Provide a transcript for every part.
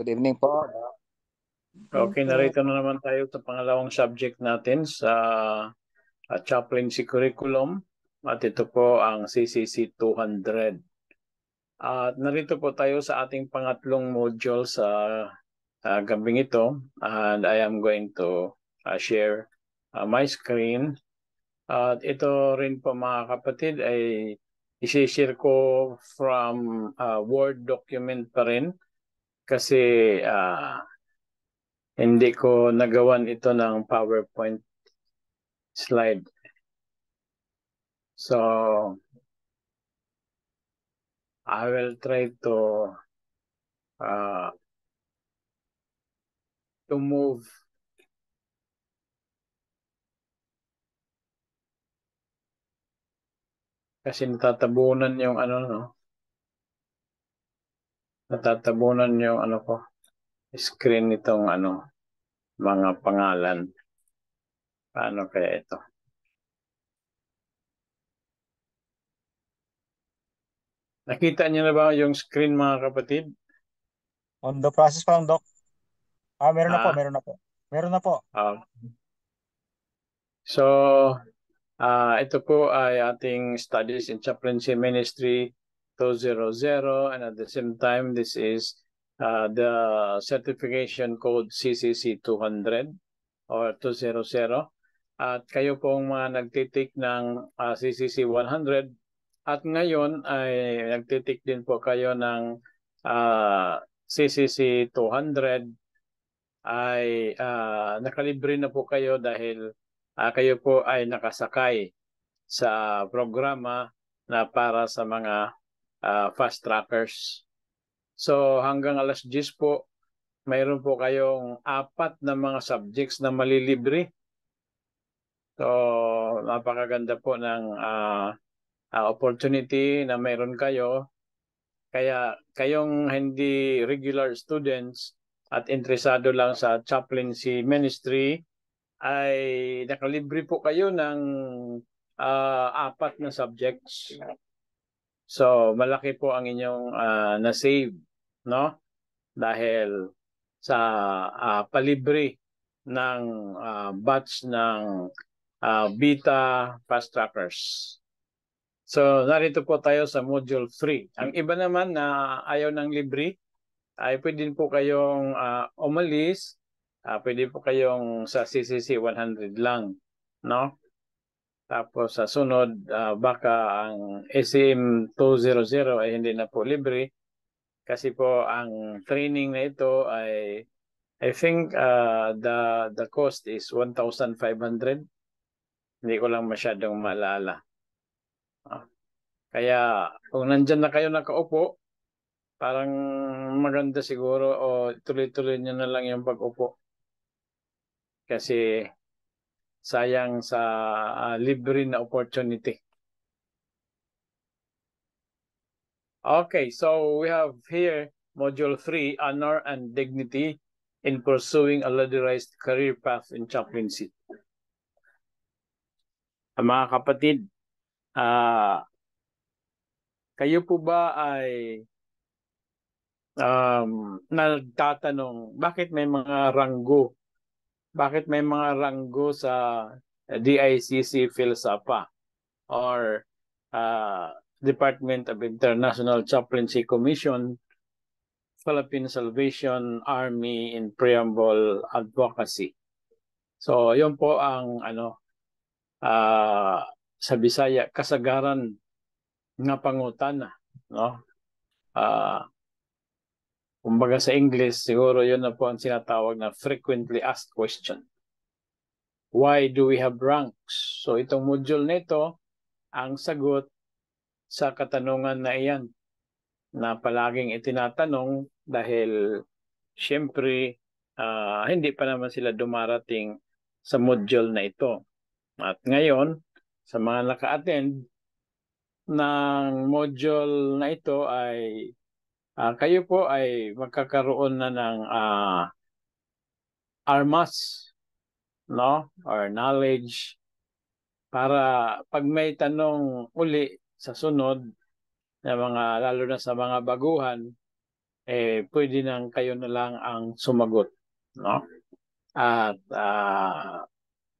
Good evening po. Okay, narito na naman tayo sa pangalawang subject natin sa chaplaincy curriculum. At ito po ang CCC 200. At narito po tayo sa ating pangatlong module sa gabing ito. And I am going to share my screen. At ito rin po mga kapatid ay isi-share ko from Word document pa rin. Kasi hindi ko nagawan ito ng PowerPoint slide. So, I will try to move kasi natatabunan yung ano, no? Natatabunan yung ano ko, screen nitong ano, mga pangalan. Paano kaya ito? Nakita niyo na ba yung screen mga kapatid? On the process pa lang, Doc. Meron na po, Ah, meron na po. Meron na po. So, ito po ay ating Studies in Chaplaincy Ministry 200, and at the same time, this is the certification code CCC 200 or 200. At kayo pong mga nagtitik ng CCC 100 at ngayon ay nagtitik din po kayo ng CCC 200 ay nakalibre na po kayo dahil kayo po ay nakasakay sa programa na para sa mga fast trackers. So hanggang alas 10 po, mayroon po kayong 4 na mga subjects na malilibre. So napakaganda po ng opportunity na mayroon kayo. Kaya kayong hindi regular students at interesado lang sa chaplaincy ministry, ay nakalibre po kayo ng 4 na subjects. So, malaki po ang inyong na-save, no? Dahil sa palibre ng batch ng Beta Fast Trackers. So, narito po tayo sa Module 3. Ang iba naman na ayaw ng libre, ay pwede po kayong umalis, pwede po kayong sa CCC 100 lang, no? Tapos sa sunod, baka ang SM 200 ay hindi na po libre kasi po ang training na ito ay I think the cost is 1,500. Hindi ko lang masyadong maalala. Kaya kung nandyan na kayo nakaupo, parang maganda siguro o tuloy-tuloy nyo na lang yung pag-upo. Kasi sayang sa libre na opportunity. Okay, so we have here Module 3, Honor and Dignity in Pursuing a Ladderized Career Path in Chaplaincy. Mga kapatid, kayo po ba ay nagtatanong, bakit may mga ranggo? Bakit may mga ranggo sa DICC PhilSAPA or Department of International Chaplaincy Commission, Philippine Salvation Army in Preamble Advocacy? So, yun po ang sa Bisaya, kasagaran nga pangutana, no? Kumbaga sa English, siguro yun na po ang sinatawag na frequently asked question. Why do we have ranks? So itong module nito, ang sagot sa katanungan na iyan na palaging itinatanong dahil syempre hindi pa naman sila dumarating sa module na ito. At ngayon, sa mga naka-attend ng module na ito ay kayo po ay magkakaroon na ng ARMAS, no? Or knowledge para pag may tanong uli sa sunod na mga lalo na sa mga baguhan, pwede nang kayo na lang ang sumagot, no? At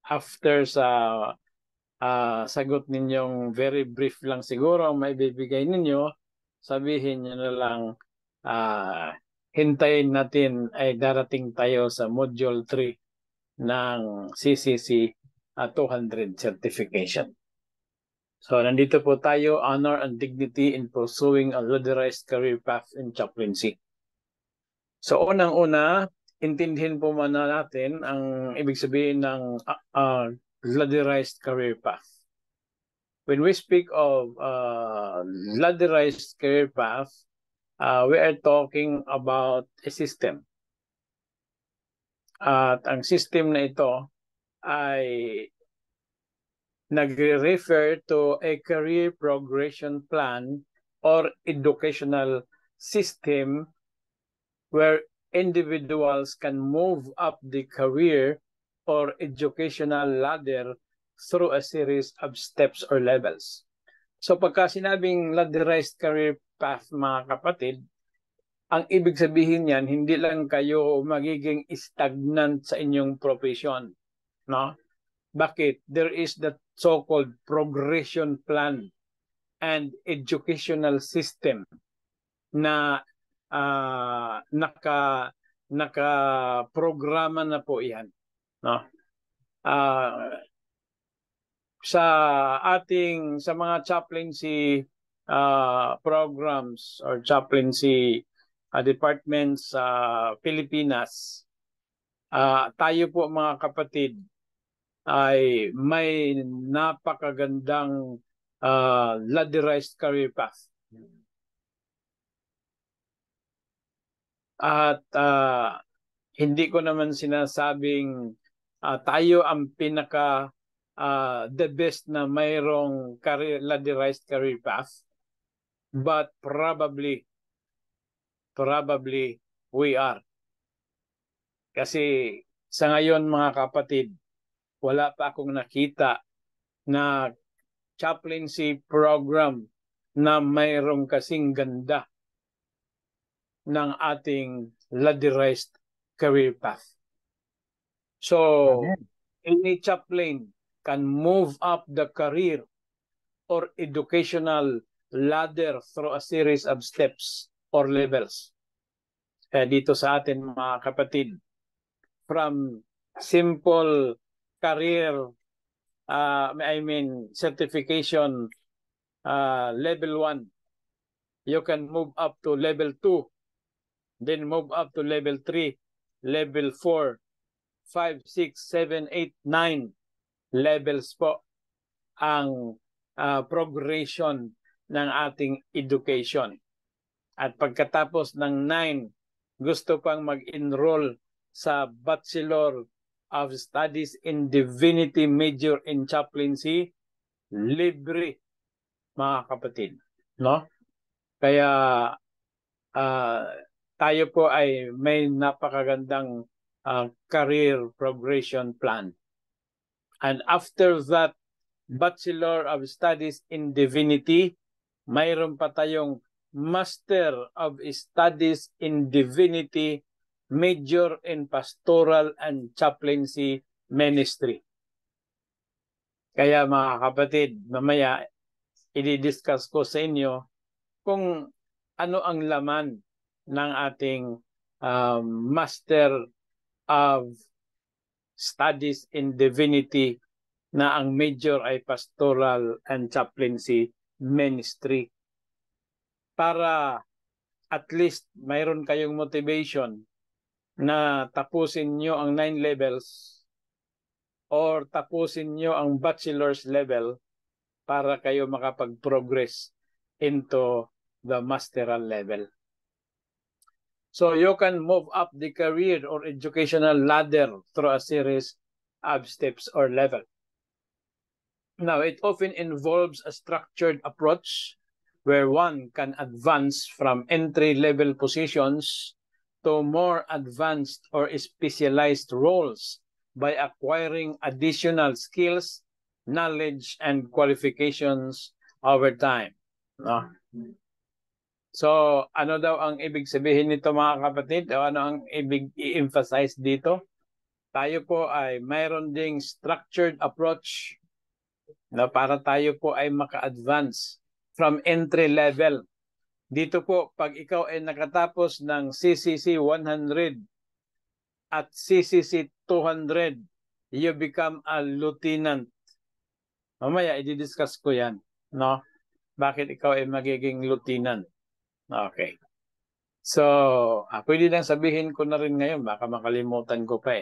after sa sagot ninyong very brief lang siguro ang maibibigay ninyo, sabihin nyo na lang, hintayin natin ay darating tayo sa Module 3 ng CCC 200 certification. So, nandito po tayo, honor and dignity in pursuing a ladderized career path in chaplaincy. So, unang-una, intindihin po muna natin ang ibig sabihin ng ladderized career path. When we speak of ladderized career path, we are talking about a system. At ang system na ito ay nagre-refer to a career progression plan or educational system where individuals can move up the career or educational ladder through a series of steps or levels. So pagka sinabing ladderized career path, mga kapatid, ang ibig sabihin niyan, hindi lang kayo magiging stagnant sa inyong profession, no? Bakit? There is the so-called progression plan and educational system na naka-programa na po yan, no? Sa mga chaplaincy programs or chaplaincy departments sa Pilipinas, tayo po mga kapatid ay may napakagandang ladderized career path. At hindi ko naman sinasabing tayo ang pinaka the best na mayroong ladderized career path, but probably we are. Kasi sa ngayon mga kapatid, wala pa akong nakita na chaplaincy program na mayroong kasing ganda ng ating ladderized career path. So, any chaplain can move up the career or educational ladder through a series of steps or levels. Kaya dito sa atin mga kapatid, from simple career, certification level 1, you can move up to level 2, then move up to level 3, level 4, 5, 6, 7, 8, 9 levels po ang progression ng ating education. At pagkatapos ng 9, gusto pang mag-enroll sa Bachelor of Studies in Divinity major in chaplaincy, libre mga kapatid, no? Kaya tayo po ay may napakagandang career progression plan. And after that Bachelor of Studies in Divinity, mayroon pa tayong Master of Studies in Divinity major in Pastoral and Chaplaincy Ministry. Kaya mga kapatid, mamaya i-discuss ko sa inyo kung ano ang laman ng ating Master of Studies in Divinity na ang major ay Pastoral and Chaplaincy Ministry. Para at least mayroon kayong motivation na tapusin nyo ang 9 levels or tapusin nyo ang bachelor's level para kayo makapag-progress into the masteral level. So you can move up the career or educational ladder through a series of steps or levels. Now, it often involves a structured approach where one can advance from entry-level positions to more advanced or specialized roles by acquiring additional skills, knowledge, and qualifications over time. No? So, ano daw ang ibig sabihin nito mga kapatid? O ano ang ibig i-emphasize dito? Tayo po ay mayroon ding structured approach na para tayo po ay maka-advance from entry level. Dito po, pag ikaw ay nakatapos ng CCC 100 at CCC 200, you become a lieutenant. Mamaya, i-discuss ko yan. No? Bakit ikaw ay magiging lieutenant? Okay. So, pwede lang sabihin ko na rin ngayon, baka makalimutan ko pa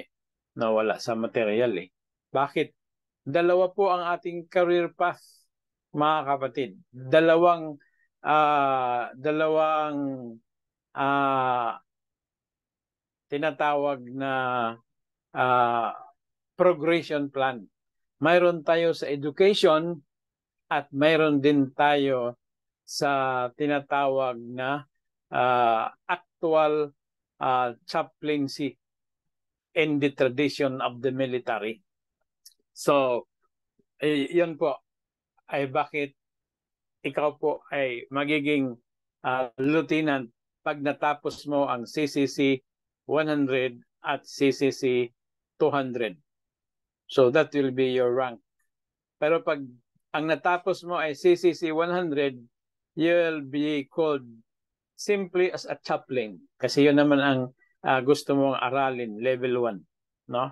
nawala sa material Bakit? Dalawa po ang ating career path, mga kapatid. Dalawang tinatawag na progression plan. Mayroon tayo sa education at mayroon din tayo sa tinatawag na actual chaplaincy in the tradition of the military. So, yun po ay bakit ikaw po ay magiging lieutenant pag natapos mo ang CCC 100 at CCC 200. So, that will be your rank. Pero pag ang natapos mo ay CCC 100, you'll be called simply as a chaplain. Kasi yun naman ang gusto mong aralin, level 1. No?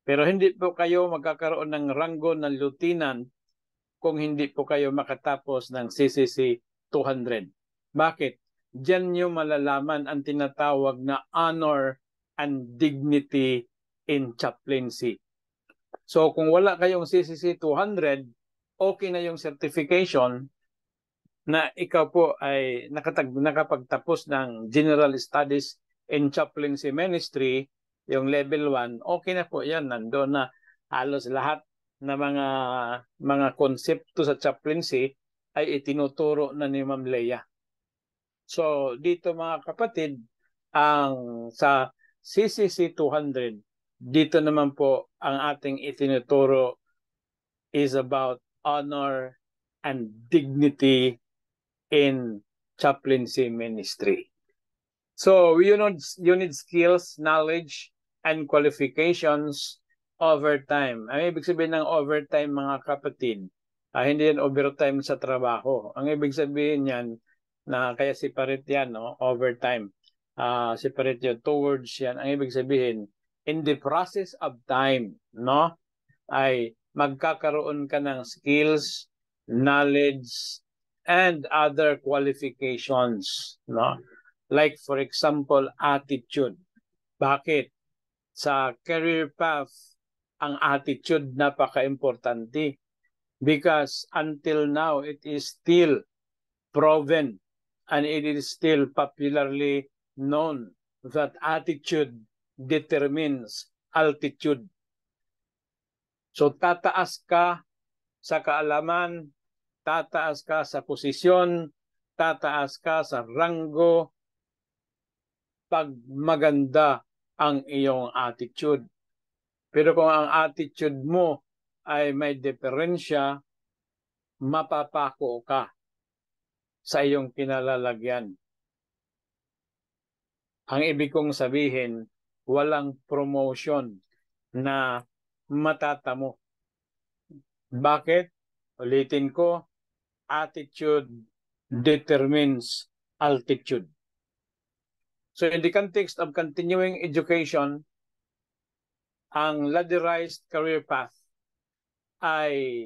Pero hindi po kayo magkakaroon ng ranggo ng lieutenant kung hindi po kayo makatapos ng CCC 200. Bakit? Diyan nyo malalaman ang tinatawag na honor and dignity in chaplaincy. So kung wala kayong CCC 200, okay na yung certification na ikaw po ay nakapagtapos ng General Studies in Chaplaincy Ministry, yung level 1, okay na po yan. Nandoon na halos lahat na mga konsepto sa chaplaincy ay itinuturo na ni Ma'am Leia. So dito mga kapatid, ang sa CCC 200, dito naman po ang ating itinuturo is about honor and dignity in chaplaincy ministry. So you need skills, knowledge, and qualifications overtime. Ang ibig sabihin ng overtime mga kapatid, hindi yan overtime sa trabaho. Ang ibig sabihin yan, na kaya separate yan, no? Overtime. Separate yun, towards yan. Ang ibig sabihin, in the process of time, no? Ay magkakaroon ka ng skills, knowledge, and other qualifications, no? Like for example, attitude. Bakit? Sa career path, ang attitude napaka-importante because until now it is still proven and it is still popularly known that attitude determines altitude. So tataas ka sa kaalaman, tataas ka sa posisyon, tataas ka sa ranggo pag maganda ang iyong attitude. Pero kung ang attitude mo ay may diferensya, mapapako ka sa iyong kinalalagyan. Ang ibig kong sabihin, walang promotion na matatamo. Bakit? Ulitin ko, attitude determines altitude. So in the context of continuing education, ang ladderized career path ay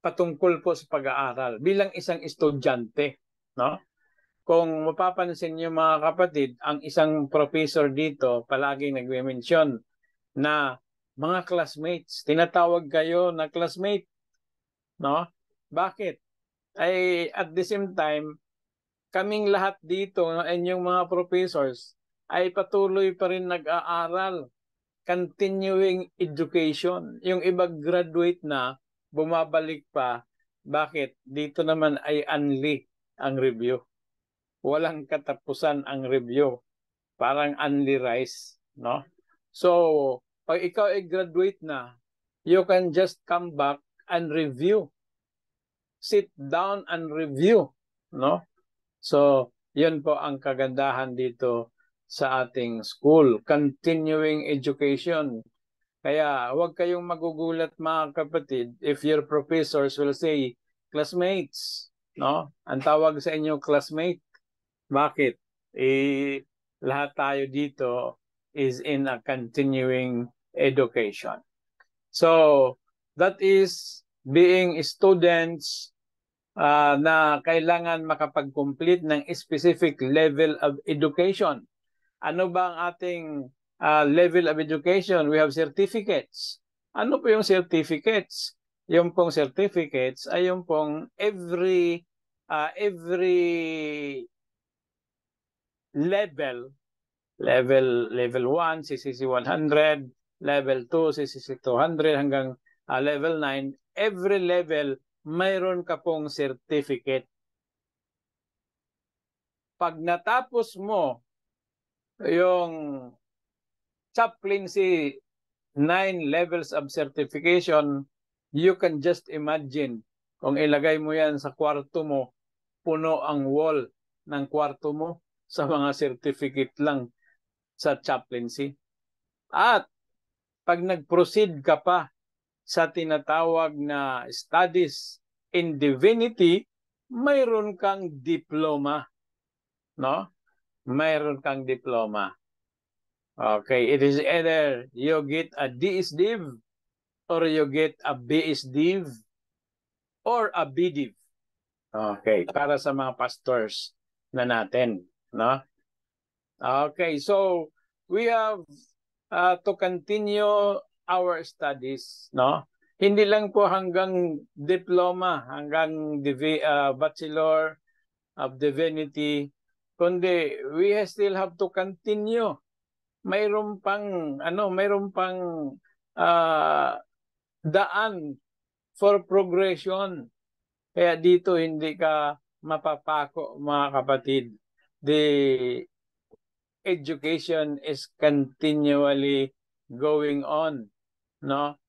patungkol po sa pag-aaral bilang isang estudyante, no? Kung mapapansin niyo mga kapatid, ang isang professor dito palaging nagme-mention na mga classmates, tinatawag kayo na classmate, no? Bakit? Ay at the same time, kaming lahat dito, inyong mga professors, ay patuloy pa rin nag-aaral. Continuing education. Yung iba graduate na, bumabalik pa. Bakit? Dito naman ay unli ang review. Walang katapusan ang review. Parang unli rice, no? So, pag ikaw ay graduate na, you can just come back and review. Sit down and review, no? So, yun po ang kagandahan dito sa ating school, continuing education. Kaya huwag kayong magugulat mga kapatid if your professors will say, classmates, no? Ang tawag sa inyo classmate. Bakit? Lahat tayo dito is in a continuing education. So, that is being students na kailangan makapag-complete ng specific level of education. Ano ba ang ating level of education? We have certificates. Ano po yung certificates? Yung pong certificates ay yung pong every level 1, CCC 100, level 2, CCC 200 hanggang level 9, every level mayroon ka pong certificate. Pag natapos mo yung chaplaincy 9 levels of certification, you can just imagine kung ilagay mo yan sa kwarto mo, puno ang wall ng kwarto mo sa mga certificate lang sa chaplaincy. At pag nag-proceed ka pa sa tinatawag na studies in divinity, mayroon kang diploma, no? Mayroon kang diploma. Okay, it is either you get a DSDiv or you get a BSDiv or a BDiv. Okay, para sa mga pastors na natin, no? Okay, so we have to continue our studies, no? Hindi lang po hanggang diploma, hanggang Bachelor of Divinity, kundi we still have to continue. Mayroon pang daan for progression. Kaya dito hindi ka mapapako mga kapatid. The education is continually going on, no?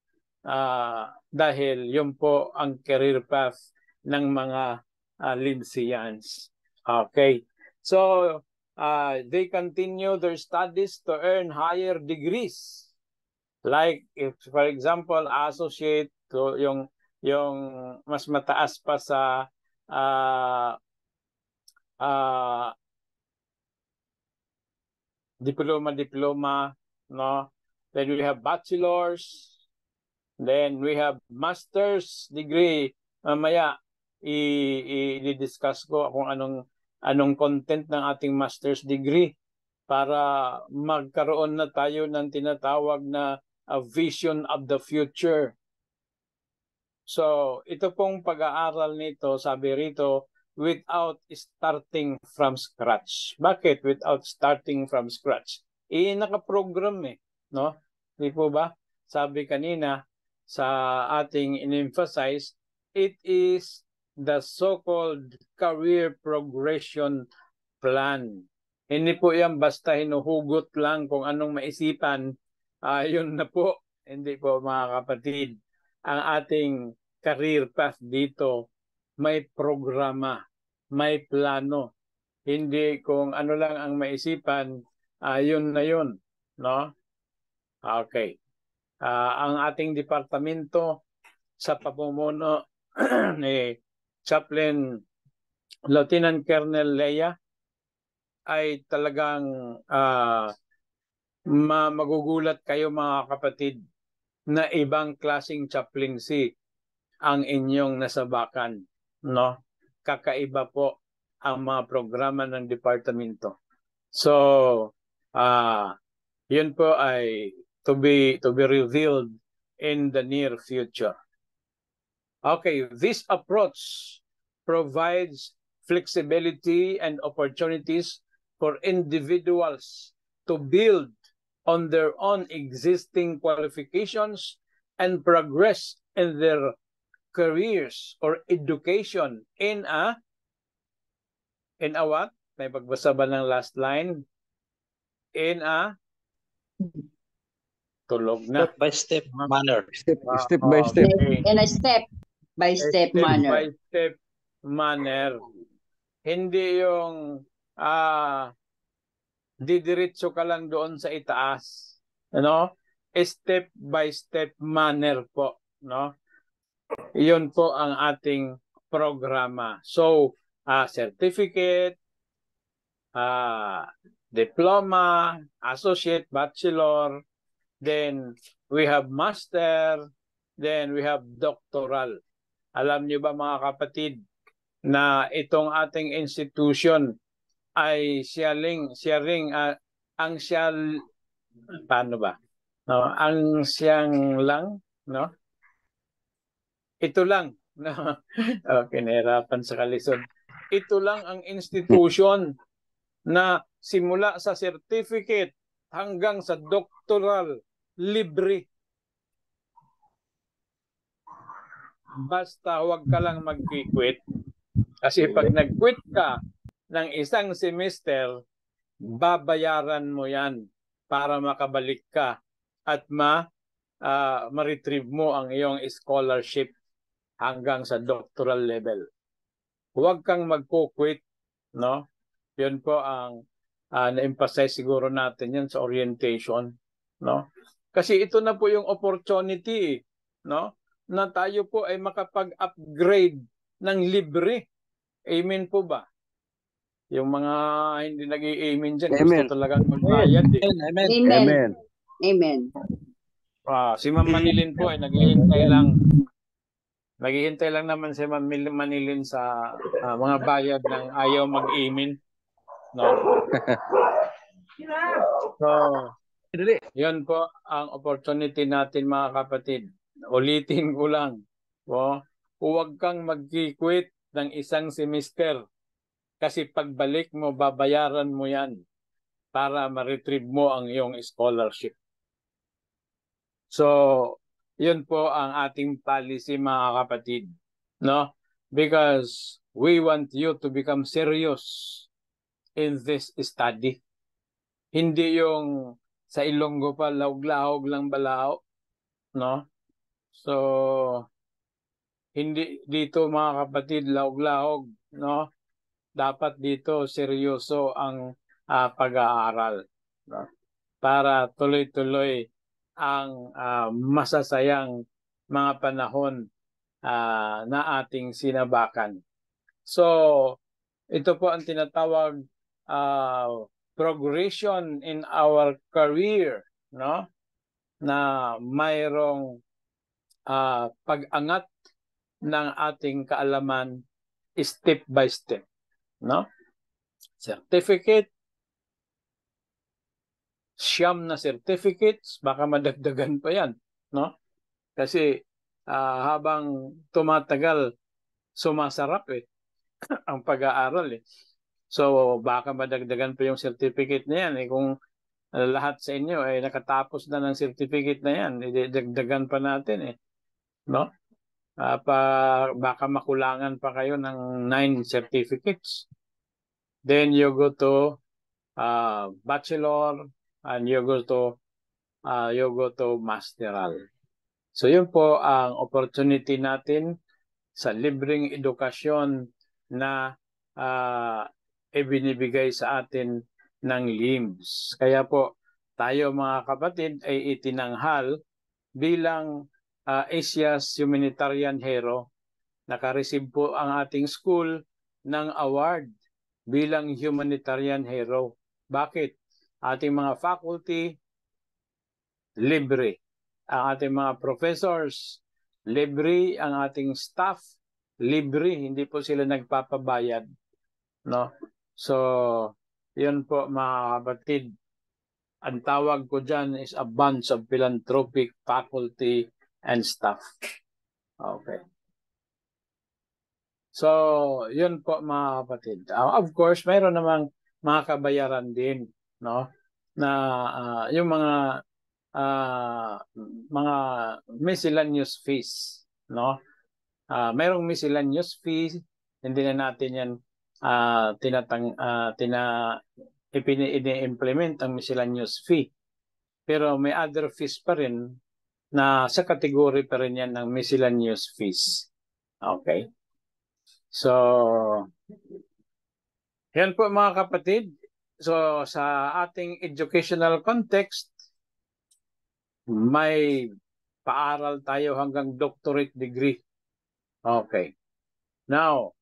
Dahil yun po ang career path ng mga Lindsayans. Okay. So, they continue their studies to earn higher degrees. Like, if, for example, associate, to yung mas mataas pa sa diploma, no? Then we have bachelors, then we have master's degree. Mamaya i-discuss ko kung anong content ng ating master's degree para magkaroon na tayo ng tinatawag na a vision of the future. So, ito pong pag-aaral nito, sabi rito, without starting from scratch. Bakit without starting from scratch? Nakaprogram no? Di po ba? Sabi kanina sa ating in-emphasize, it is the so-called career progression plan. Hindi po yan basta hinuhugot lang kung anong maisipan, yun na po. Hindi po mga kapatid. Ang ating career path dito may programa, may plano. Hindi kung ano lang ang maisipan, yun na yun, no? Okay. Ang ating departamento sa pamumuno ni Chaplain Lieutenant Colonel Leia ay talagang magugulat kayo mga kapatid na ibang klaseng chaplaincy ang inyong nasabakan, no? Kakaiba po ang mga programa ng departamento. So, yun po ay to be revealed in the near future. Okay, this approach provides flexibility and opportunities for individuals to build on their own existing qualifications and progress in their careers or education in a what? May pagbasa ba ng last line? In a tulog na. Step by step manner. Step by step. Okay. In a step by step manner. Step by step manner. Hindi yung didiretso ka lang doon sa itaas. Ano? Step by step manner po, no? Iyon po ang ating programa. So, certificate, diploma, associate, bachelor, then we have master, then we have doctoral. Alam niyo ba mga kapatid na itong ating institution ay ang paano ba? No, ang siyang lang, no? Ito lang, no? Okay, nahirapan sa kalisod. Ito lang ang institution na simula sa certificate hanggang sa doctoral, libre. Basta huwag ka lang mag-quit. Kasi pag nag-quit ka ng isang semester, babayaran mo yan para makabalik ka at ma-retrieve mo ang iyong scholarship hanggang sa doctoral level. Huwag kang magko-quit, no? Yun po ang na-emphasize siguro natin yan sa orientation, no? Kasi ito na po yung opportunity, no? Na tayo po ay makapag-upgrade ng libre. Amen po ba? Yung mga hindi nag-i-amen dyan, gusto talagang magbayad eh. Amen. Amen. Amen. Si Ma'am Manilin po ay naghihintay lang naman si Ma'am Manilin sa mga bayad ng ayaw mag-amen. No? So, yun po ang opportunity natin mga kapatid. Ulitin ko lang. Huwag kang mag-quit ng isang semester. Kasi pagbalik mo, babayaran mo yan para ma-retrieve mo ang iyong scholarship. So, yun po ang ating policy mga kapatid. No? Because we want you to become serious in this study. Hindi yung sa Ilonggo pa, laog-laog lang balao. No? So, hindi dito mga kapatid, laog-laog. No? Dapat dito seryoso ang pag-aaral, no? Para tuloy-tuloy ang masasayang mga panahon na ating sinabakan. So, ito po ang tinatawag progression in our career, no? Na mayroong pag-angat ng ating kaalaman step by step. No? Certificate, siyam na certificates, baka madagdagan pa yan. No? Kasi habang tumatagal, sumasarap ang pag-aaral. So baka madagdagan pa yung certificate na yan. Kung lahat sa inyo ay nakatapos na ng certificate na yan, idagdagan pa natin. No? Baka makulangan pa kayo ng 9 certificates. Then you go to bachelor and you go to masteral. So yun po ang opportunity natin sa libreng edukasyon na ibinibigay sa atin ng LIMS. Kaya po tayo mga kapatid ay itinanghal bilang Asia's Humanitarian Hero. Naka-receive po ang ating school ng award bilang humanitarian hero. Bakit? Ating mga faculty, libre. Ang ating mga professors, libre. Ang ating staff, libre. Hindi po sila nagpapabayad. No? So, yun po mga kapatid. Ang tawag ko dyan is a bunch of philanthropic faculty and staff. Okay. So, yun po mga kapatid. Of course, mayroon namang mga kabayaran din, no? Na yung mga miscellaneous fees, no? Mayroong miscellaneous fees, hindi na natin yan ini-implement ang miscellaneous fee. Pero may other fees pa rin na sa category pa rin yan ng miscellaneous fees. Okay? So, Yan po mga kapatid. So sa ating educational context, may paaral tayo hanggang doctorate degree. Okay. Now,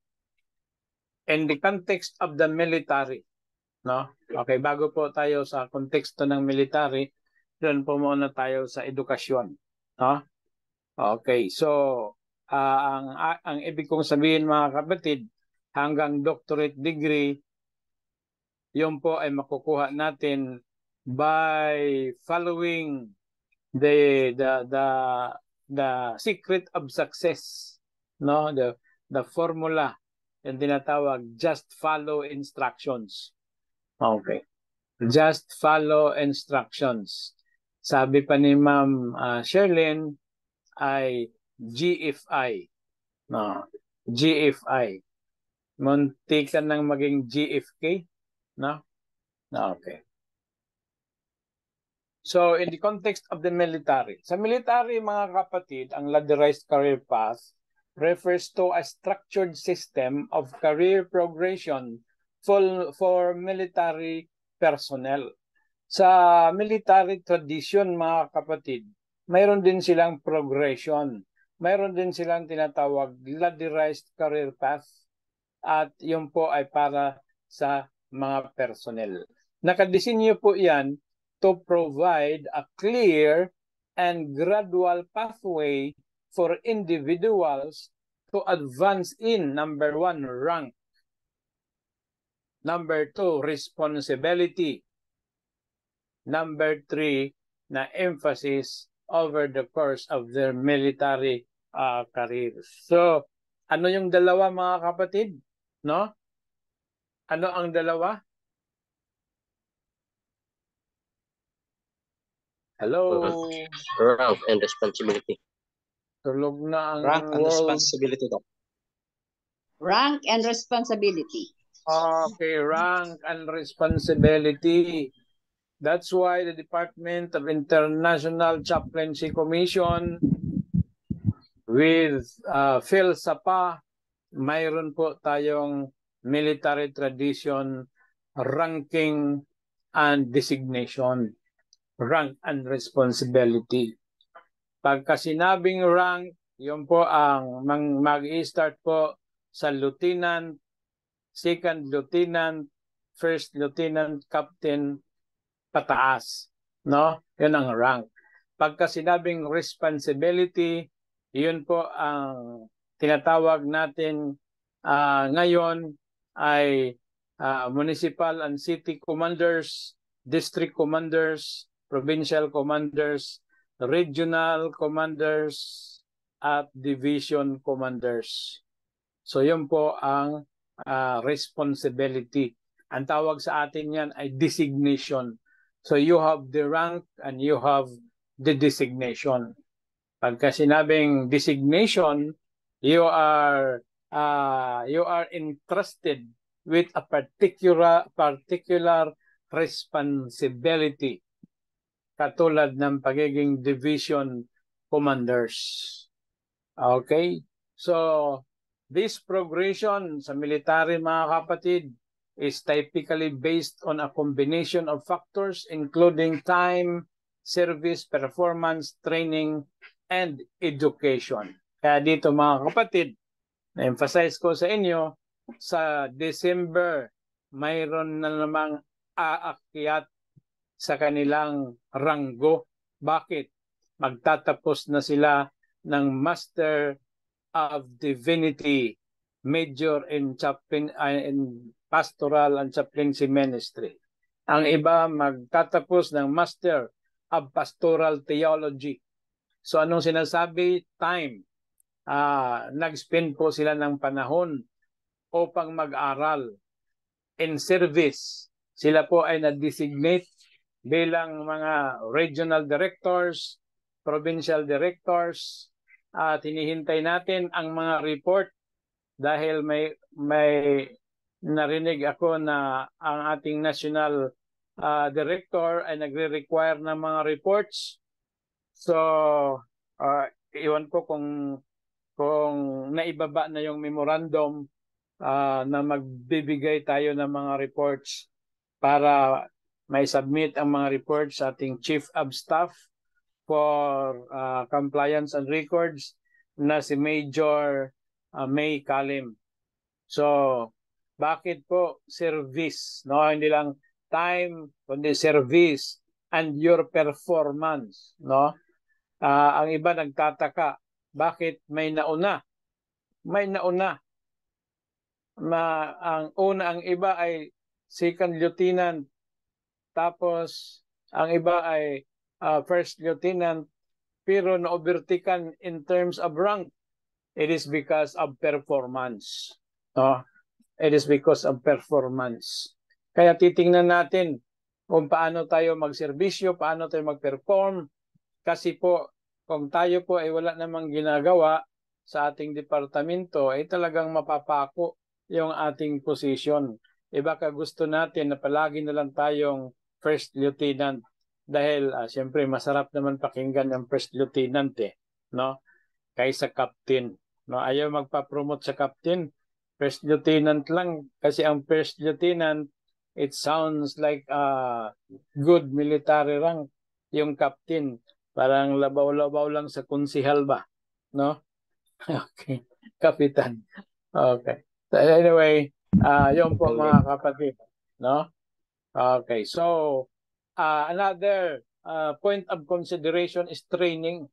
in the context of the military, no? Okay, bago po tayo sa konteksto ng military, doon po muna tayo sa edukasyon, no? Okay, so ang ibig kong sabihin mga kapatid, hanggang doctorate degree, yun po ay makukuha natin by following the secret of success, no? The formula, yung tinatawag, just follow instructions. Okay. Just follow instructions. Sabi pa ni Ma'am Sherlyn ay GFI. No, GFI. Munti ka nang maging GFK, no? Okay. So, in the context of the military, sa military, mga kapatid, ang ladderized career path refers to a structured system of career progression for military personnel. Sa military tradition, mga kapatid, mayroon din silang progression. Mayroon din silang tinatawag ladderized career path. At yun po ay para sa mga personnel. Nakadesinyo po yan to provide a clear and gradual pathway for individuals to advance in, number 1, rank. Number 2, responsibility. Number 3, na emphasis over the course of their military career. So, ano yung dalawa mga kapatid? No? Ano ang dalawa? Hello? Rank and responsibility. Tulog na ang Rank and world. responsibility, Doc. Rank and responsibility. Okay, rank and responsibility. That's why the Department of International Chaplaincy Commission with PhilSAPA, mayroon po tayong military tradition, ranking and designation. Rank and responsibility. Pagka sinabing rank, yun po ang mag-i-start po sa lieutenant, second lieutenant, first lieutenant, captain, pataas. No? Yun ang rank. Pagka sinabing responsibility, yun po ang tinatawag natin ngayon ay municipal and city commanders, district commanders, provincial commanders, regional commanders, at division commanders. So yun po ang responsibility. Ang tawag sa atin yan ay designation. So you have the rank and you have the designation. Pagka sinabing designation, you are entrusted with a particular responsibility, katulad ng pagiging division commanders. Okay? So, this progression sa military, mga kapatid, is typically based on a combination of factors including time, service, performance, training, and education. Kaya dito mga kapatid, na-emphasize ko sa inyo, sa December, mayroon na namang aakyat sa kanilang ranggo. Bakit? Magtatapos na sila ng Master of Divinity, Major in Pastoral and Chaplaincy Ministry. Ang iba magtatapos ng Master of Pastoral Theology. So anong sinasabi? Time. Nag-spend po sila ng panahon upang mag-aral. In service, sila po ay na-designate bilang mga regional directors, provincial directors, at hinihintay natin ang mga report dahil may narinig ako na ang ating national director ay nagre-require ng mga reports. So, iwan ko kung naibaba na yung memorandum na magbibigay tayo ng mga reports para may submit ang mga reports sa ating Chief of Staff for Compliance and Records na si Major May Kalim. So, bakit po service? No, hindi lang time, kundi service and your performance, no? Ang iba nagtataka, bakit may nauna? May nauna. Ang iba ay second lieutenant, tapos ang iba ay first lieutenant, pero na-overtaken in terms of rank. It is because of performance. No? It is because of performance. Kaya titingnan natin kung paano tayo magserbisyo, paano tayo mag-perform. Kasi po, kung tayo po ay wala namang ginagawa sa ating departamento, ay talagang mapapako yung ating position. Baka gusto natin na palagi na lang tayong first lieutenant dahil siyempre masarap naman pakinggan yung first lieutenant no? Kaysa captain. No? Ayaw magpa-promote sa captain. First lieutenant lang kasi ang first lieutenant, it sounds like good military rank. Yung captain, parang labaw-labaw lang sa konsihal ba? No? Okay. Kapitan. Okay. So anyway, yun po mga kapatid. No? Okay. So, another point of consideration is training.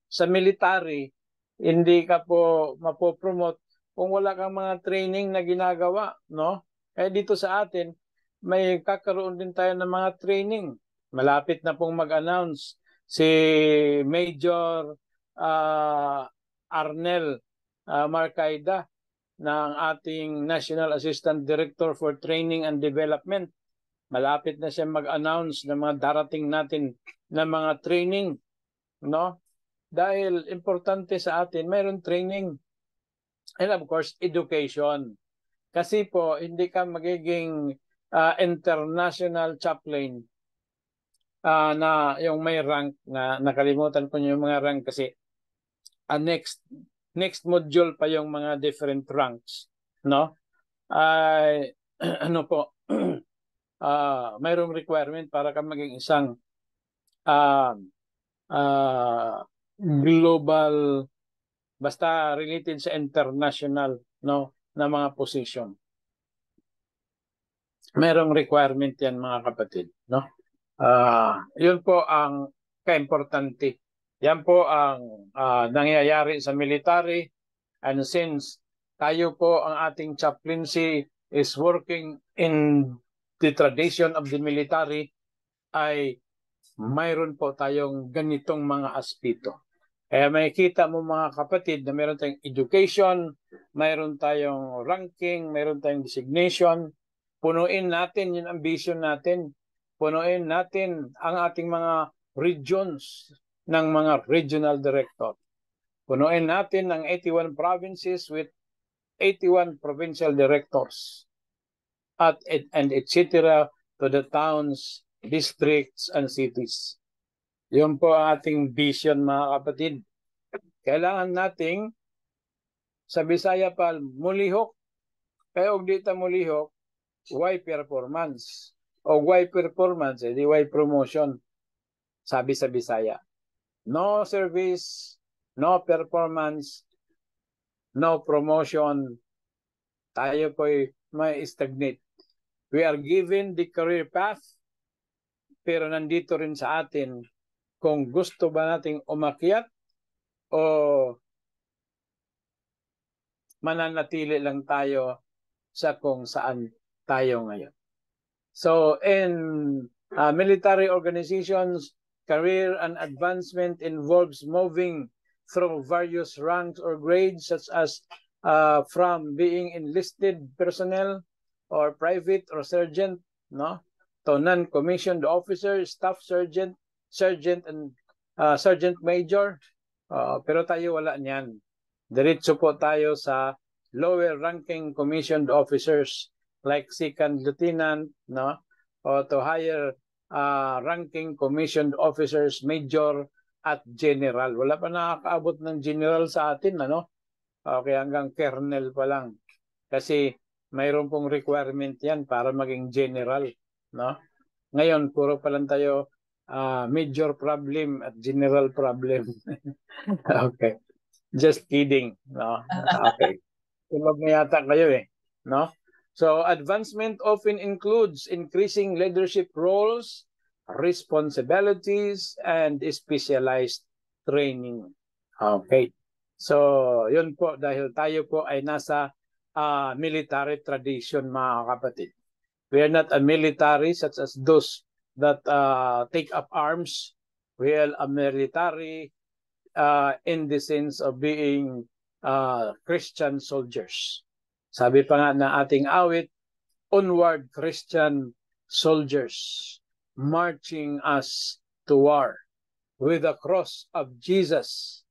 Sa military, hindi ka po mapopromote kung wala kang mga training na ginagawa, no? Kaya dito sa atin, may kakaroon din tayo ng mga training. Malapit na pong mag-announce si Major Arnel Marcaida ng ating National Assistant Director for Training and Development. Malapit na siya mag-announce ng mga darating natin na mga training, no? Dahil importante sa atin, mayroon training. And of course, education. Kasi po, hindi ka magiging international chaplain na yung may rank na nakalimutan ko yung mga rank kasi next module pa yung mga different ranks, no? Ano po, mayroong requirement para ka maging isang global, basta related sa international, no, na mga position. Merong requirement yan mga kapatid, no? Yun po ang kaimportante. Yan po ang nangyayari sa military, and since tayo po ang ating chaplaincy is working in the tradition of the military, ay mayroon po tayong ganitong mga aspeto. Kaya makikita mo mga kapatid na mayroon tayong education, mayroon tayong ranking, mayroon tayong designation. Punuin natin yung ambition natin. Punuin natin ang ating mga regions ng mga regional director. Punuin natin ang 81 provinces with 81 provincial directors and etc. to the towns, districts, and cities. Yun po ang ating vision mga kapatid. Kailangan nating sa Bisaya pa mulihok. Kaya og dita mulihok, why performance? O why performance? Di why promotion? Sabi sa Bisaya. No service, no performance, no promotion. Tayo po'y may stagnate. We are given the career path, pero nandito rin sa atin kung gusto ba nating umakyat o mananatili lang tayo sa kung saan tayo ngayon. So in military organizations, career and advancement involves moving through various ranks or grades such as from being enlisted personnel or private or sergeant, no, to non-commissioned officer, staff sergeant, and sergeant major. Pero tayo wala niyan. Diretso po tayo sa lower ranking commissioned officers like second lieutenant, no, o to higher ranking commissioned officers, major at general. Wala pa nakakaabot ng general sa atin, ano? Okay, hanggang colonel pa lang. Kasi mayroon pong requirement yan para maging general, no? Ngayon, puro pa lang tayo major problem at general problem. Okay. Just kidding, no? Okay. Tulog na yata kayo eh, no? So, advancement often includes increasing leadership roles, responsibilities, and specialized training. Okay. So, yun po, dahil tayo po ay nasa military tradition, mga kapatid. We are not a military such as those that take up arms. We are a military in the sense of being Christian soldiers. Sabi pa nga na ating awit, onward Christian soldiers, marching us to war with the cross of Jesus.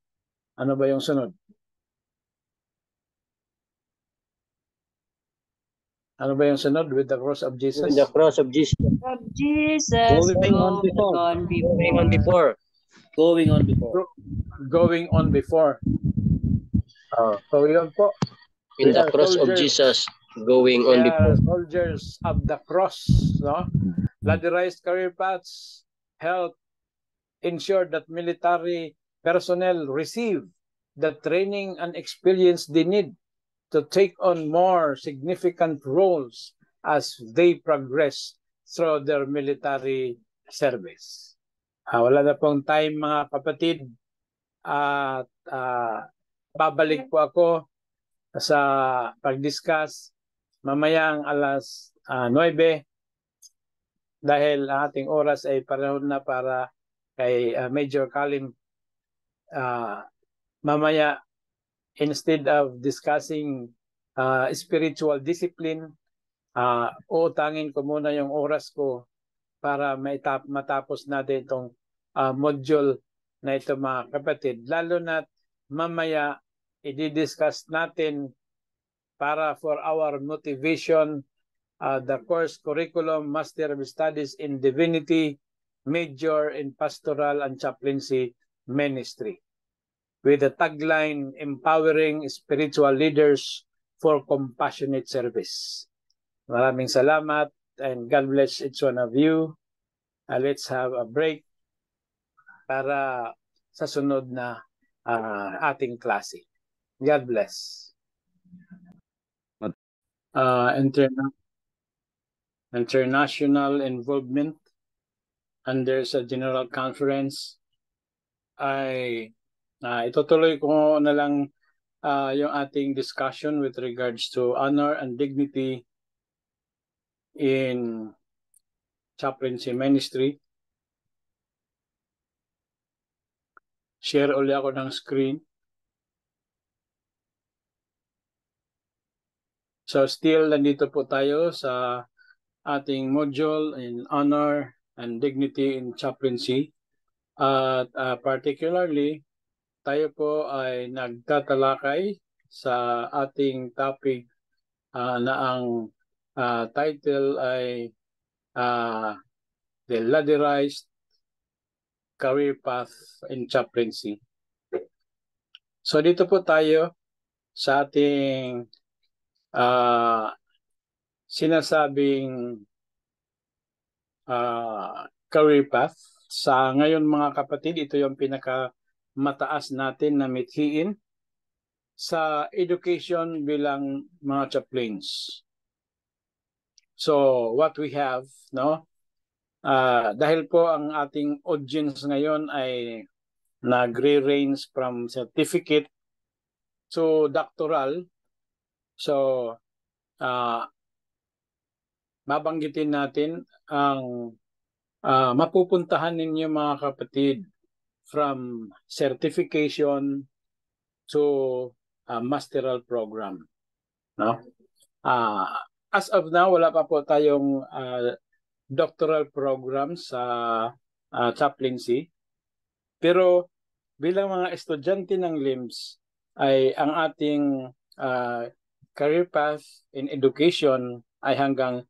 Ano ba yung sunod? Ano ba yung sunod? With the cross of Jesus? With the cross of Jesus. Of Jesus, Going on before. Going on before. Going on before. Going on before. So yun po. In We the are cross of soldiers. Jesus, going We on are before. soldiers of the cross, no? Ladderized career paths help ensure that military personnel receive the training and experience they need to take on more significant roles as they progress through their military service. Wala na pong time, mga kapatid, at babalik po ako sa pag-discuss mamayang alas 9 dahil ang ating oras ay panahon na para kay Major Kalim. Mamaya, instead of discussing spiritual discipline, uutangin ko muna yung oras ko para matapos natin itong module na ito, mga kapatid. Lalo na mamaya, i-discuss natin para for our motivation, the course curriculum, Master of Studies in Divinity, Major in Pastoral and Chaplaincy Ministry, with the tagline, Empowering Spiritual Leaders for Compassionate Service. Maraming salamat and God bless each one of you. Let's have a break para sa sunod na ating klase. God bless. International involvement under sa General Conference ay itutuloy ko na lang yung ating discussion with regards to honor and dignity in chaplaincy ministry. Share ulit ako ng screen. So still, nandito po tayo sa ating module in honor and dignity in chaplaincy. At particularly, tayo po ay nagtatalakay sa ating topic na ang title ay The Ladderized Career Path in Chaplaincy. So dito po tayo sa ating sinasabing career path. Sa ngayon, mga kapatid, ito yung pinakamataas natin na mithiin sa education bilang mga chaplains. So what we have, no? Dahil po ang ating audience ngayon ay nagre-range from certificate to doctoral. So babanggitin natin ang mapupuntahan ninyo, mga kapatid, from certification to masteral program, no? As of now, wala pa po tayong doctoral program sa chaplaincy, pero bilang mga estudyante ng LIMS ay ang ating career path in education ay hanggang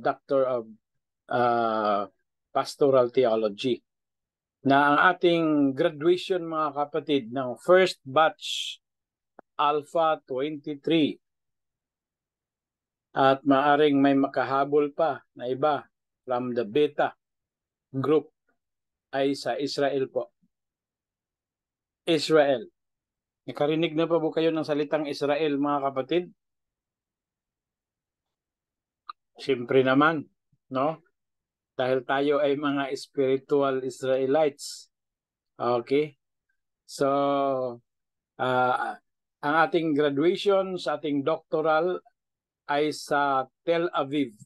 Doctor of Pastoral Theology, na ang ating graduation, mga kapatid, ng first batch Alpha 23 at maaring may makahabol pa na iba from the beta group ay sa Israel po. Israel. Nakarinig na pa po kayo ng salitang Israel, mga kapatid? Siyempre naman, no? Dahil tayo ay mga spiritual Israelites. Okay? So, ang ating graduation sa ating doctoral ay sa Tel Aviv.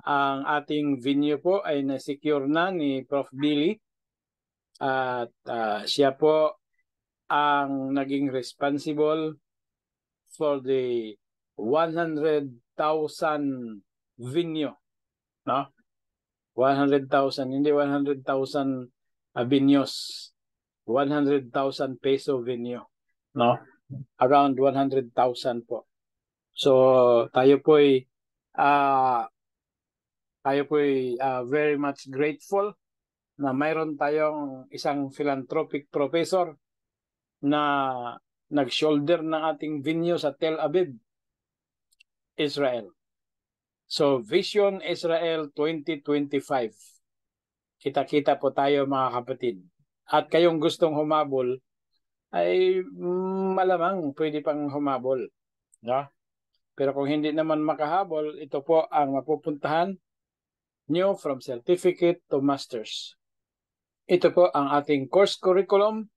Ang ating venue po ay na-secure na ni Prof. Billy. At siya po ang naging responsible for the 100,000 venue. No? 100,000, hindi 100,000 venues. 100,000 peso venue. No? Around 100,000 po. So tayo po ay very much grateful na mayroon tayong isang philanthropic professor na nag-shoulder ng ating venue sa Tel Aviv, Israel. So Vision Israel 2025. Kita-kita po tayo, mga kapatid. At kayong gustong humabol ay malamang pwede pang humabol. No? Pero kung hindi naman makahabol, ito po ang mapupuntahan nyo from certificate to masters. Ito po ang ating course curriculum,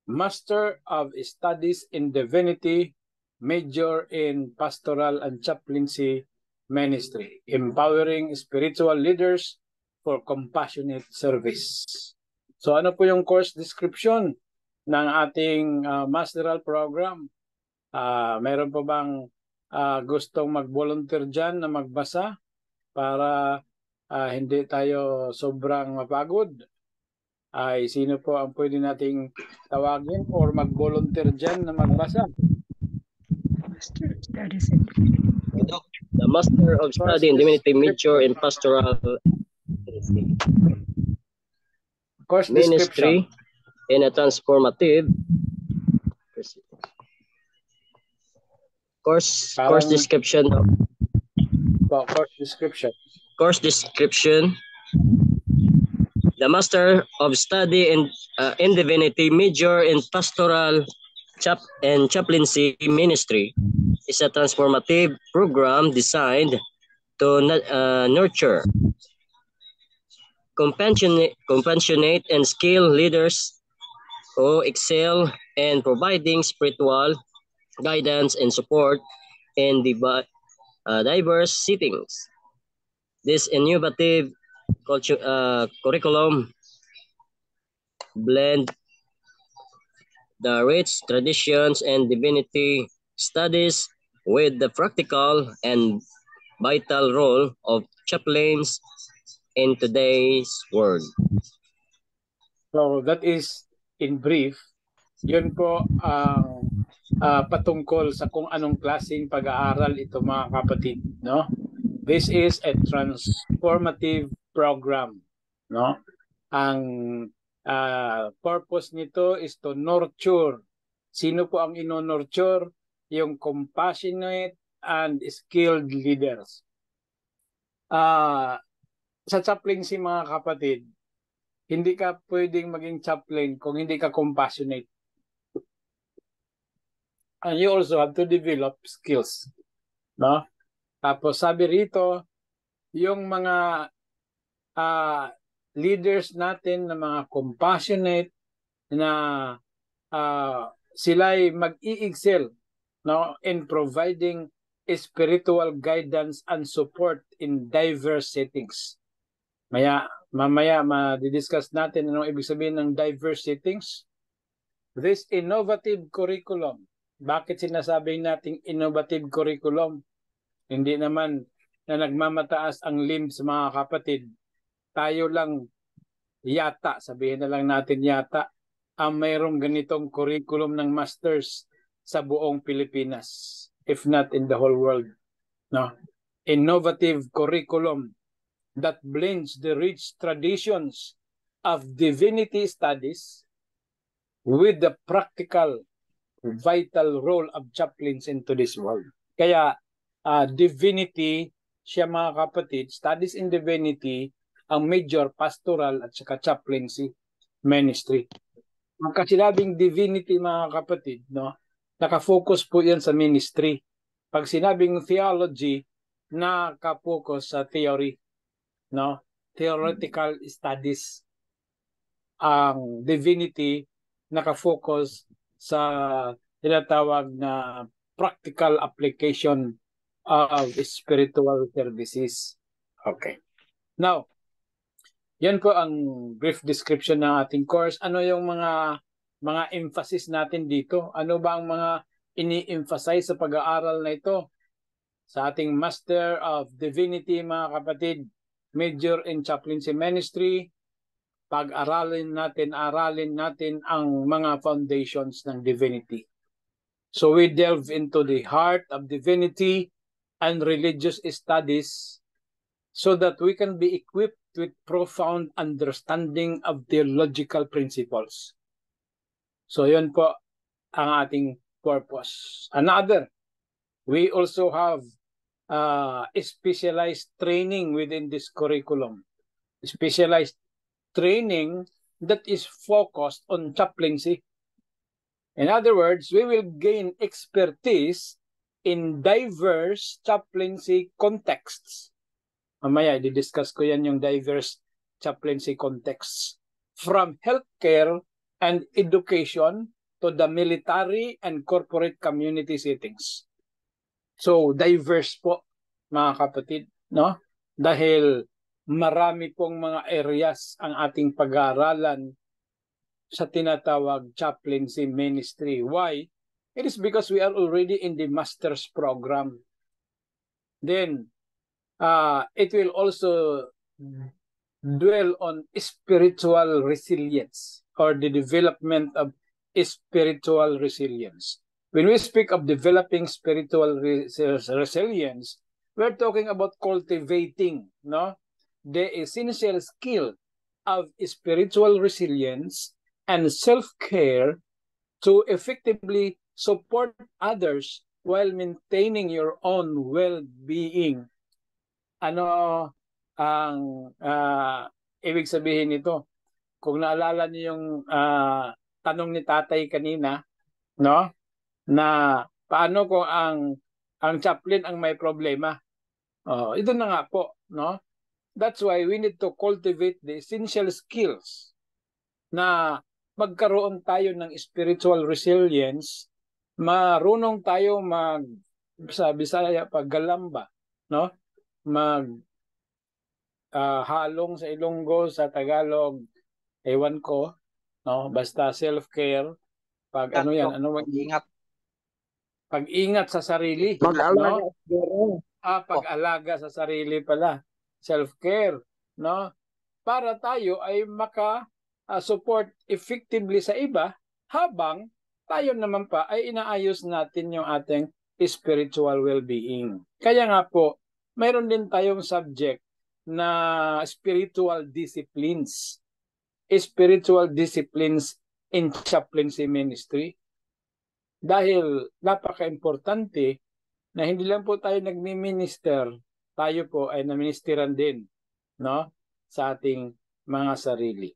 Master of Studies in Divinity, Major in Pastoral and Chaplaincy Ministry, Empowering Spiritual Leaders for Compassionate Service. So ano po yung course description ng ating masteral program? Meron po bang gustong mag-volunteer dyan na magbasa para hindi tayo sobrang mapagod? Ay sino po ang pwede nating tawagin or mag-volunteer dyan na magbasa? The Master of Study in Divinity, Major in Pastoral Course Ministry in a Transformative Course description. Course description. The Master of Study in Divinity, Major in Pastoral and Chaplaincy Ministry is a transformative program designed to nurture compassionate and skilled leaders who excel in providing spiritual guidance and support in the diverse settings. This innovative curriculum blend the rich traditions and divinity studies with the practical and vital role of chaplains in today's world. So that is in brief, yun po ang patungkol sa kung anong klaseng pag-aaral ito, mga kapatid, no? This is a transformative program, no? Ang purpose nito is to nurture. Sino po ang ino-nurture? Yung compassionate and skilled leaders. Sa chaplaincy, mga kapatid, hindi ka pwedeng maging chaplain kung hindi ka compassionate. And you also have to develop skills. No? Tapos sabi rito, yung mga leaders natin na mga compassionate na sila'y mag-i-excel, no, in providing spiritual guidance and support in diverse settings. Mamaya ma-discuss natin anong ibig sabihin ng diverse settings. This innovative curriculum. Bakit sinasabing nating innovative curriculum? Hindi naman na nagmamataas ang limbs, mga kapatid. Tayo lang yata, sabihin na lang natin yata, ang mayroong ganitong curriculum ng masters sa buong Pilipinas, if not in the whole world. No? Innovative curriculum that blends the rich traditions of divinity studies with the practical, vital role of chaplains into this world. Kaya divinity siya mga kapatid, studies in divinity, ang major pastoral at saka chaplaincy ministry. Ang sinabing divinity mga kapatid, no, nakafocus po yan sa ministry. Pag sinabing theology, nakafocus sa theory, no, theoretical studies. Ang divinity nakafocus sa tinatawag na practical application of spiritual services. Okay. Now, yan po ang brief description ng ating course. Ano yung mga emphasis natin dito? Ano ba ang mga ini-emphasize sa pag-aaral na ito? Sa ating Master of Divinity, mga kapatid, Major in Chaplaincy Ministry, aralin natin ang mga foundations ng divinity. So we delve into the heart of divinity and religious studies so that we can be equipped with profound understanding of theological principles. So yun po ang ating purpose. Another, we also have specialized training within this curriculum. Specialized training that is focused on chaplaincy. In other words, we will gain expertise in diverse chaplaincy contexts. Mamaya, i-discuss ko yan yung diverse chaplaincy contexts. From healthcare and education to the military and corporate community settings. So, diverse po, mga kapatid, no? Dahil marami pong mga areas ang ating pag-aaralan sa tinatawag chaplaincy ministry. Why? It is because we are already in the master's program. Then, it will also dwell on spiritual resilience or the development of spiritual resilience. When we speak of developing spiritual resilience, we're talking about cultivating, no, the essential skill of spiritual resilience and self-care to effectively support others while maintaining your own well-being. Ano ang ibig sabihin nito? Kung naalala niyo yung tanong ni tatay kanina, no? Na paano kung ang chaplain ang may problema? Ito na nga po, no? That's why we need to cultivate the essential skills na magkaroon tayo ng spiritual resilience, marunong tayo sa Bisaya paggalamba, no? Halong sa Ilonggo, sa Tagalog, ewan ko, no? Basta self-care, pag-ingat sa sarili, no? Pag-alaga sa sarili pala. Self-care, no? Para tayo ay support effectively sa iba habang tayo naman pa ay inaayos natin yung ating spiritual well-being. Kaya nga po, mayroon din tayong subject na spiritual disciplines. Spiritual disciplines in chaplaincy ministry. Dahil napaka-importante na hindi lang po tayo nagmi-minister, tayo po ay naministeran din, no, sa ating mga sarili.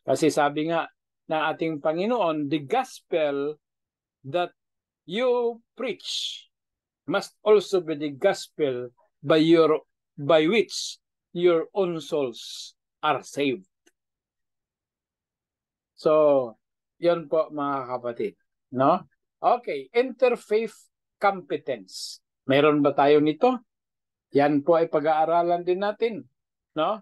Kasi sabi nga ng ating Panginoon, the gospel that you preach must also be the gospel by which your own souls are saved. So, yun po mga kapatid, no? Okay, interfaith competence. Meron ba tayo nito? Yan po ay pag-aaralan din natin, no?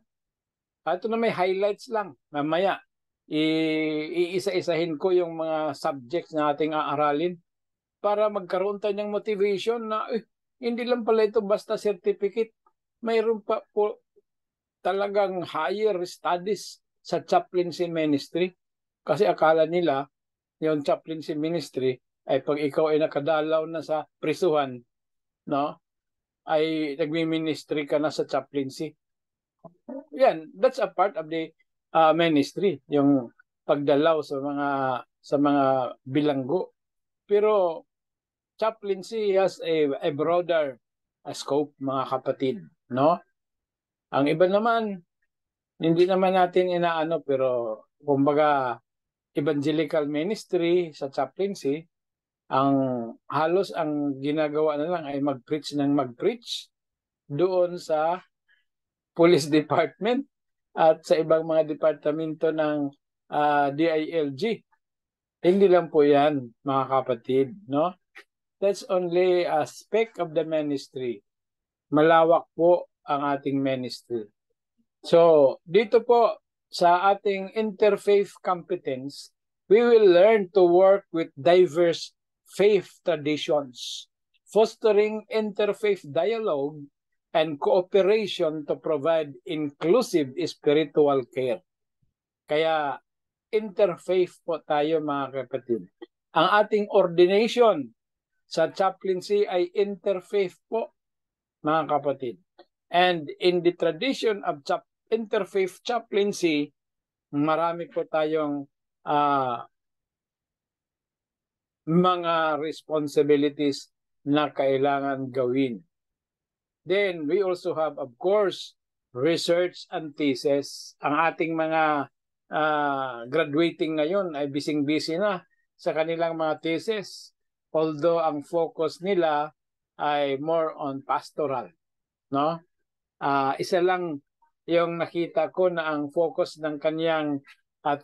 Ito na may highlights lang. Mamaya, iisa-isahin ko yung mga subjects na ating aaralin para magkaroon tayo ng motivation na hindi lang pala ito basta certificate. Mayroon pa po talagang higher studies sa chaplaincy ministry. Kasi akala nila, yung chaplaincy ministry, ay pag ikaw ay nakadalaw na sa prisuhan, no, ay nagmi-ministry ka na sa chaplaincy. Yan, that's a part of the ministry, yung pagdalaw sa mga bilanggo. Pero chaplaincy has a broader scope, mga kapatid, no? Ang iba naman, hindi naman natin inaano, pero kumbaga evangelical ministry sa chaplaincy, ang halos ang ginagawa na lang ay mag-preach ng mag-preach doon sa police department at sa ibang mga departamento ng DILG. Hindi lang po yan, mga kapatid, no? That's only a speck of the ministry. Malawak po ang ating ministry. So, dito po sa ating interfaith competence, we will learn to work with diverse faith traditions, fostering interfaith dialogue and cooperation to provide inclusive spiritual care. Kaya interfaith po tayo, mga kapatid. Ang ating ordination sa chaplaincy ay interfaith po, mga kapatid. And in the tradition of interfaith chaplaincy, marami po tayong mga responsibilities na kailangan gawin. Then we also have, of course, research and thesis. Ang ating mga graduating ngayon ay bising-busy na sa kanilang mga thesis. Although ang focus nila ay more on pastoral, no? Isa lang yung nakita ko na ang focus ng kanyang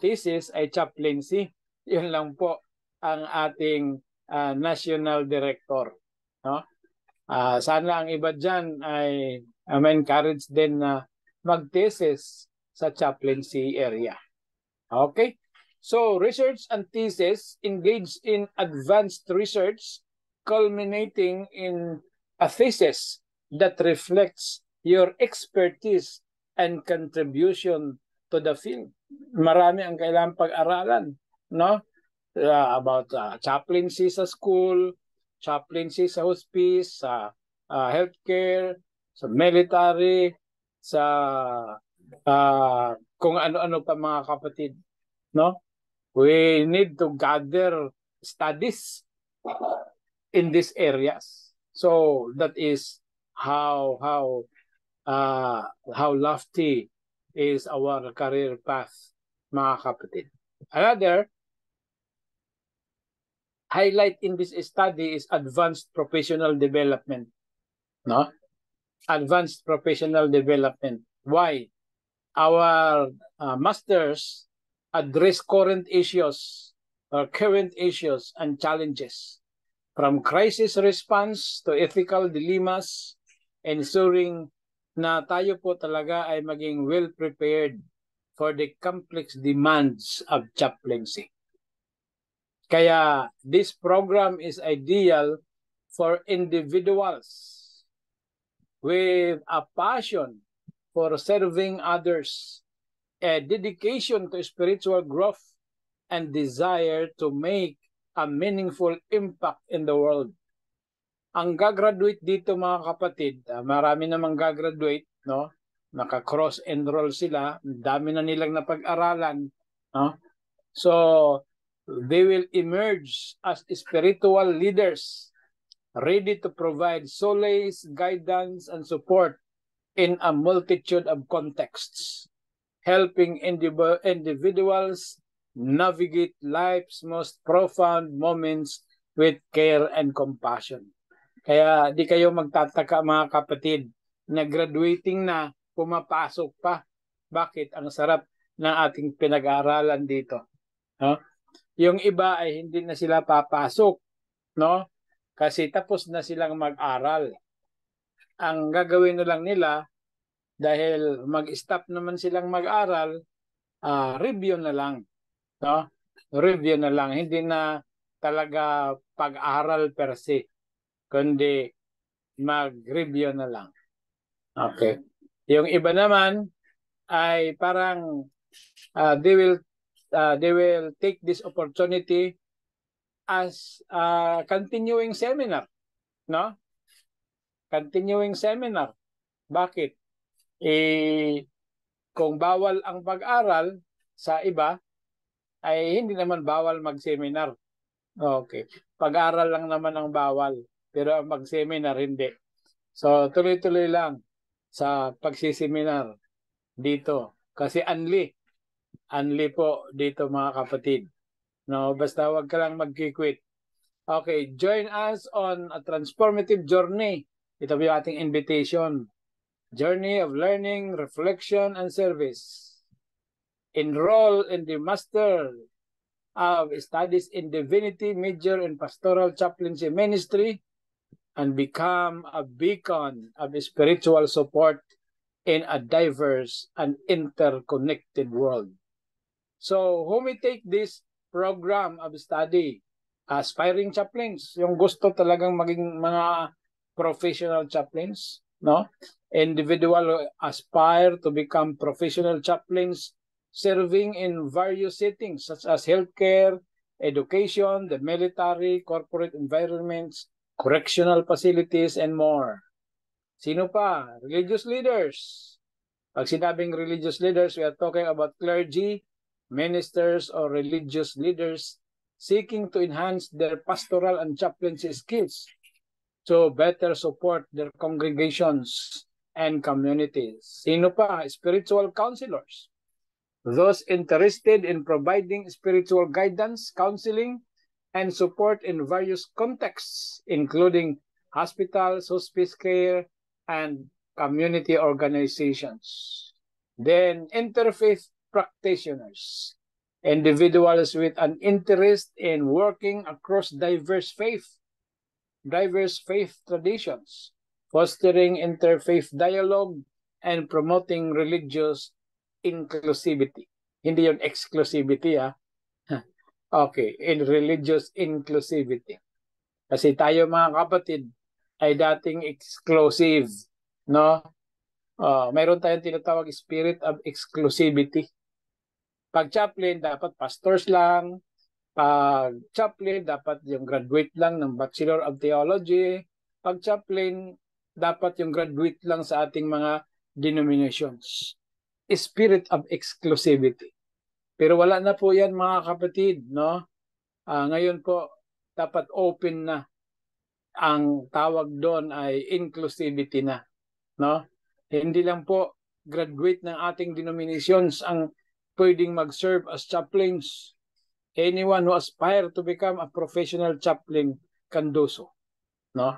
thesis ay chaplaincy. Yun lang po ang ating national director, no? Sana ang iba dyan ay ma-encourage din na mag-thesis sa chaplaincy area. Okay? So, research and thesis engage in advanced research culminating in a thesis that reflects your expertise and contribution to the field. Marami ang kailangang pag-aralan, no? About chaplaincy sa school, chaplaincy sa hospice, sa healthcare, sa military, sa kung ano-ano pa, mga kapatid, no? We need to gather studies in these areas. So that is how lofty is our career path, mga kapatid. Another highlight in this study is advanced professional development, no? Advanced professional development. Why? Our masters address current issues and challenges, from crisis response to ethical dilemmas, ensuring na tayo po talaga ay maging well prepared for the complex demands of chaplaincy. Kaya this program is ideal for individuals with a passion for serving others, a dedication to spiritual growth, and desire to make a meaningful impact in the world. Ang gagraduate dito, mga kapatid, marami namang gagraduate, no? Naka-cross enroll sila, dami na nilang napag-aralan, no? So they will emerge as spiritual leaders, ready to provide solace, guidance, and support in a multitude of contexts, helping individuals navigate life's most profound moments with care and compassion. Kaya di kayo magtataka, mga kapatid, na graduating na, pumapasok pa. Bakit? Ang sarap ng ating pinag-aaralan dito, no? Yung iba ay hindi na sila papasok, no? Kasi tapos na silang mag-aral. Ang gagawin na lang nila, dahil mag-stop naman silang mag-aral, review na lang, no? Review na lang, hindi na talaga pag-aral per se, kundi mag-review na lang. Okay. Yung iba naman ay parang they will take this opportunity as a continuing seminar, no? Continuing seminar. Bakit? Kung bawal ang pag-aral sa iba, ay hindi naman bawal mag-seminar. Okay. Pag-aral lang naman ang bawal, pero mag-seminar hindi. So, tuloy-tuloy lang sa pagsiseminar dito. Kasi anli po dito mga kapatid. No, basta wag ka lang mag-quit. Okay, join us on a transformative journey. Ito po yung ating invitation. Journey of learning, reflection, and service. Enroll in the Master of Studies in Divinity, major in Pastoral Chaplaincy Ministry, and become a beacon of spiritual support in a diverse and interconnected world. So, who may take this program of study? Aspiring chaplains, yung gusto talagang maging mga professional chaplains, no? Individual who aspire to become professional chaplains serving in various settings such as healthcare, education, the military, corporate environments, correctional facilities, and more. Sino pa? Religious leaders. Pag sinabing religious leaders, we are talking about clergy, ministers, or religious leaders seeking to enhance their pastoral and chaplaincy skills to better support their congregations and communities. Sino pa? Spiritual counselors. Those interested in providing spiritual guidance, counseling, and support in various contexts, including hospitals, hospice care, and community organizations. Then, interfaith practitioners, individuals with an interest in working across diverse faith traditions, fostering interfaith dialogue, and promoting religious inclusivity. Hindi yun exclusivity, ha? Okay, in religious inclusivity. Kasi tayo mga kapatid ay dating exclusive, no? Mayroon tayong tinatawag spirit of exclusivity. Pag chaplain, dapat pastors lang. Pag chaplain, dapat yung graduate lang ng Bachelor of Theology. Pag chaplain, dapat yung graduate lang sa ating mga denominations. Spirit of exclusivity. Pero wala na po yan mga kapatid, no? Ngayon po, dapat open na. Ang tawag doon ay inclusivity na, no? Hindi lang po graduate ng ating denominations ang pwedeng mag-serve as chaplains. Anyone who aspire to become a professional chaplain can do so, no?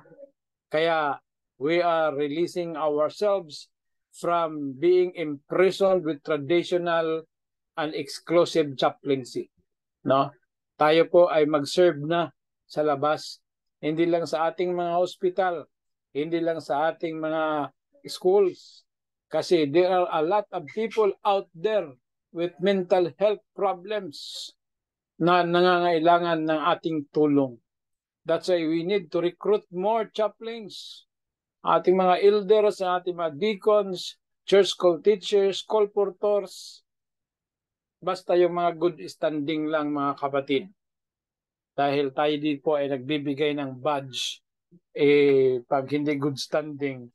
Kaya we are releasing ourselves from being imprisoned with traditional and exclusive chaplaincy, no? Tayo po ay mag-serve na sa labas, hindi lang sa ating mga hospital, hindi lang sa ating mga schools, kasi there are a lot of people out there with mental health problems na nangangailangan ng ating tulong. That's why we need to recruit more chaplains. Ating mga elders, ating mga deacons, church school teachers, colportors, basta yung mga good standing lang mga kapatid. Dahil tayo din po ay nagbibigay ng badge, pag hindi good standing,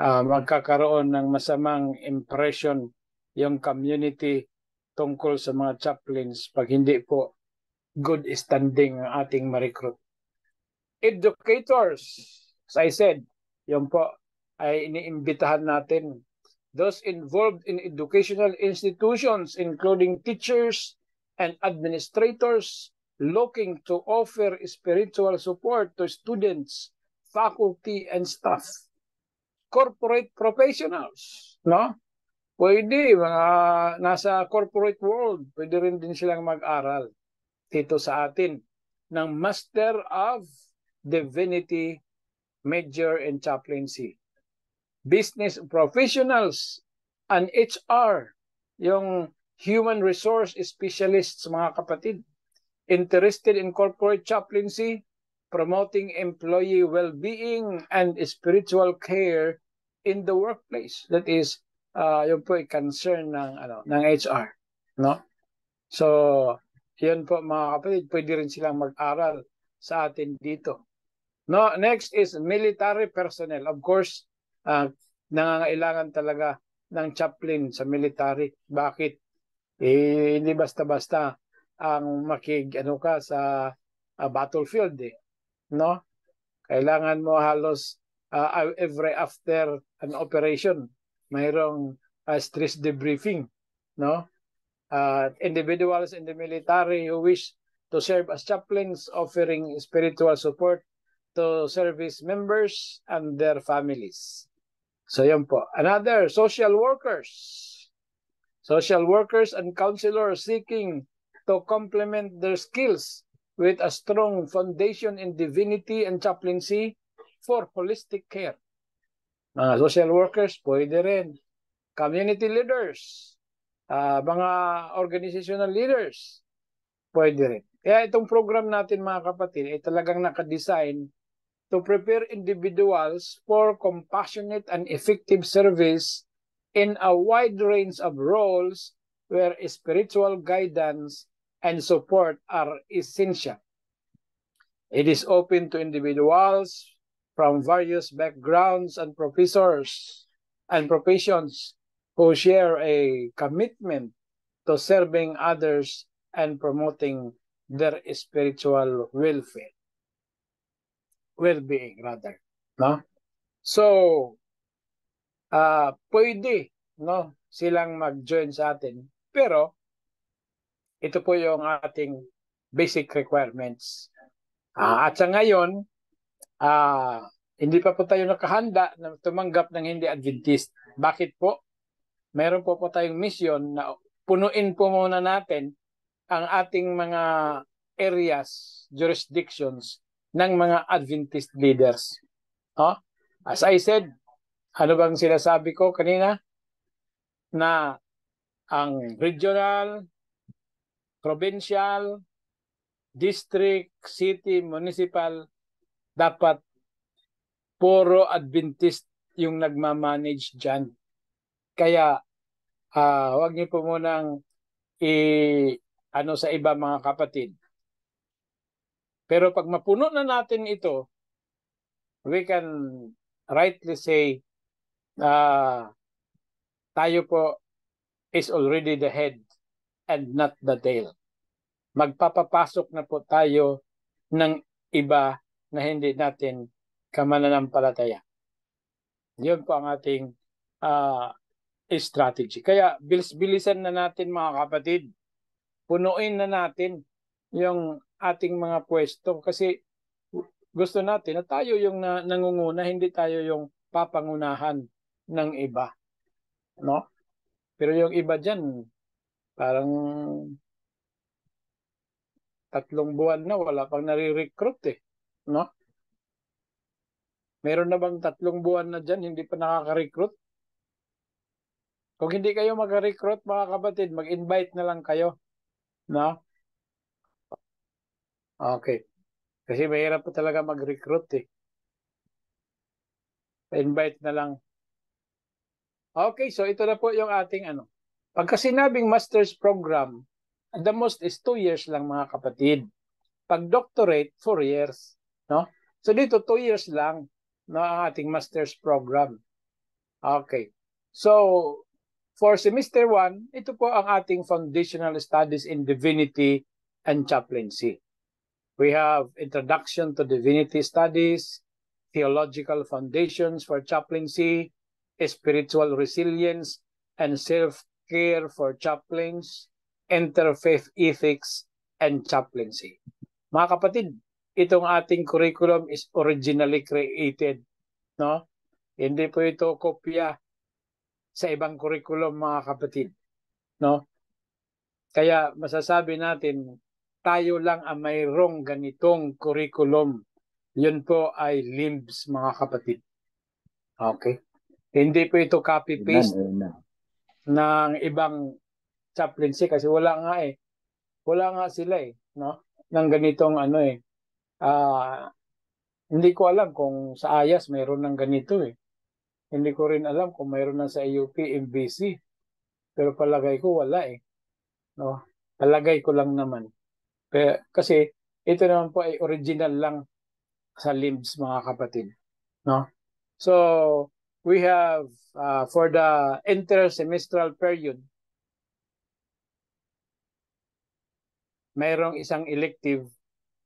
magkakaroon ng masamang impression yung community tungkol sa mga chaplains pag hindi po good standing ang ating ma-recruit. Educators, as I said, yun po ay iniimbitahan natin. Those involved in educational institutions, including teachers and administrators, looking to offer spiritual support to students, faculty, and staff. Corporate professionals, no? Pwede, mga nasa corporate world, pwede rin din silang mag-aral dito sa atin ng Master of Divinity, major in chaplaincy. Business professionals and HR, yung human resource specialists mga kapatid, interested in corporate chaplaincy, promoting employee well-being and spiritual care in the workplace. That is, yun po ay concern ng HR, no? So, yun po mga kapatid, pwede rin silang mag-aral sa atin dito. No, next is military personnel. Of course, nangangailangan talaga ng chaplain sa military. Bakit? Hindi basta-basta ang ka sa battlefield, no? Kailangan mo halos every after an operation, mayroong stress debriefing, no? Individuals in the military who wish to serve as chaplains offering spiritual support to service members and their families. So yun po. Another, social workers. Social workers and counselors seeking to complement their skills with a strong foundation in divinity and chaplaincy for holistic care. Mga social workers, pwede rin. Community leaders, mga organizational leaders, pwede rin. Kaya itong program natin mga kapatid ay talagang nakadesign to prepare individuals for compassionate and effective service in a wide range of roles where spiritual guidance and support are essential. It is open to individuals from various backgrounds and professors and professions who share a commitment to serving others and promoting their spiritual well-being rather, no? So, pwede, no, silang mag-join sa atin. Pero, ito po yung ating basic requirements. At sa ngayon, hindi pa po tayo nakahanda na tumanggap ng hindi Adventist. Bakit po? Meron po tayong mission na punuin po muna natin ang ating mga areas, jurisdictions ng mga Adventist leaders. As I said, ano bang sinasabi ko kanina? Na ang regional, provincial, district, city, municipal, dapat puro Adventist yung nagmamanage dyan. Kaya, huwag niyo po munang sa iba mga kapatid. Pero pag mapuno na natin ito, we can rightly say tayo po is already the head and not the tail. Magpapapasok na po tayo ng iba na hindi natin kamananampalataya. Yun po ang ating strategy. Kaya bilisan na natin mga kapatid. Punuin na natin yung ating mga pwesto kasi gusto natin na tayo yung nangunguna, hindi tayo yung papangunahan ng iba. No? Pero yung iba dyan, parang 3 buwan na wala pang nare-recruit eh. No? Meron na bang 3 buwan na dyan, hindi pa nakaka-recruit? Kung hindi kayo mag-recruit mga kapatid, mag-invite na lang kayo. No? Okay. Kasi mahirap po talaga mag-recruit eh. Invite na lang. Okay, so ito na po yung ating Pagka sinabing master's program, the most is 2 years lang mga kapatid. Pag doctorate, 4 years. No? So dito 2 years lang ang ating master's program. Okay. So, for semester 1, ito po ang ating foundational studies in divinity and chaplaincy. We have Introduction to Divinity Studies, Theological Foundations for Chaplaincy, Spiritual Resilience and Self-Care for Chaplains, Interfaith Ethics, and Chaplaincy. Mga kapatid, itong ating curriculum is originally created. No? Hindi po ito kopya sa ibang curriculum mga kapatid. No? Kaya masasabi natin, tayo lang ang mayroong ganitong curriculum. Yun po ay LIMS mga kapatid. Okay? Hindi po ito copy-paste ng ibang chaplaincy kasi wala nga eh. Wala nga sila eh. No? Ng ganitong hindi ko alam kung sa AYAS mayroon ng ganito eh. Hindi ko rin alam kung mayroon na sa AUP, MBC. Pero palagay ko wala eh. No? Palagay ko lang naman. Kasi ito naman po ay original lang sa LIMS mga kapatid. No? So, we have for the intersemestral period, mayroong isang elective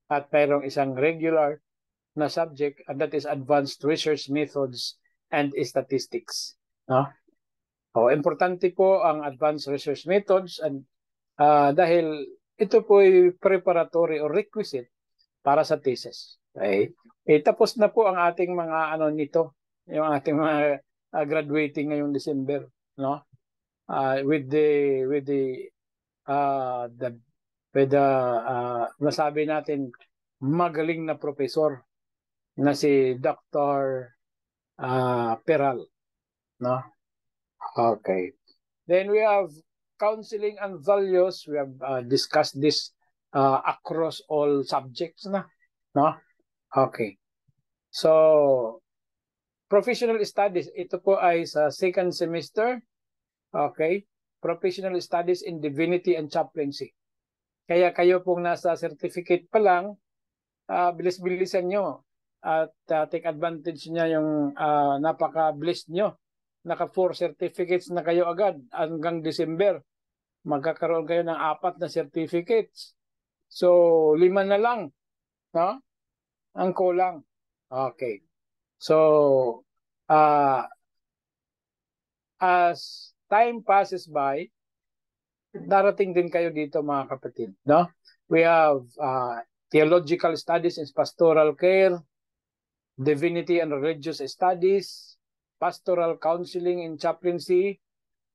at mayroong isang regular na subject, and that is Advanced Research Methods and Statistics. No? Importante po ang Advanced Research Methods and dahil ito po ay preparatory or requisite para sa thesis. Okay? Tapos na po ang ating mga yung ating mga graduating ngayong December, no? With the nasabi natin magaling na professor na si Dr. Peral, no? Okay. Then we have counseling and values. We have discussed this across all subjects na, no? Okay. So professional studies, ito po ay sa second semester. Okay? Professional studies in divinity and chaplaincy. Kaya kayo pong nasa certificate pa lang, bilis-bilisan nyo at take advantage niya yung napaka-blessed nyo. Naka 4 certificates na kayo agad hanggang December. Magkakaroon kayo ng 4 na certificates. So 5 na lang, no? Ang kulang. Okay. So as time passes by, darating din kayo dito mga kapatid, no? We have theological studies in pastoral care, divinity and religious studies, pastoral counseling in chaplaincy,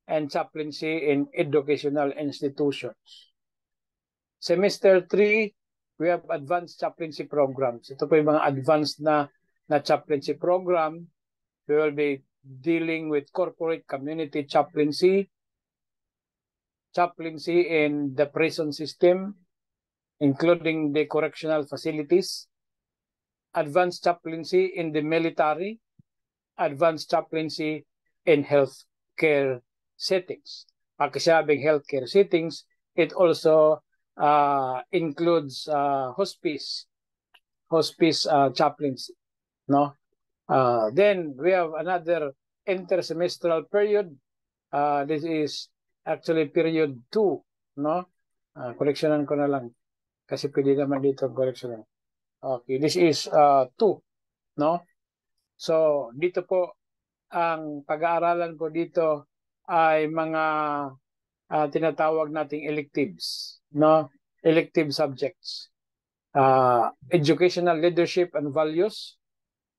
and chaplaincy in educational institutions. Semester 3, we have advanced chaplaincy programs. Ito po yung mga advanced na chaplaincy program. We will be dealing with corporate community chaplaincy in the prison system, including the correctional facilities, advanced chaplaincy in the military, advanced chaplaincy in healthcare settings. Pagkasabing healthcare settings, it also includes hospice chaplaincy, no? Then we have another intersemestral period. This is actually period 2, no? Correctionan ko na lang kasi pwede naman dito correctionan. Okay, this is 2, no? So dito po ang pag-aaralan ko dito ay mga tinatawag nating electives, no? Elective subjects. Educational leadership and values,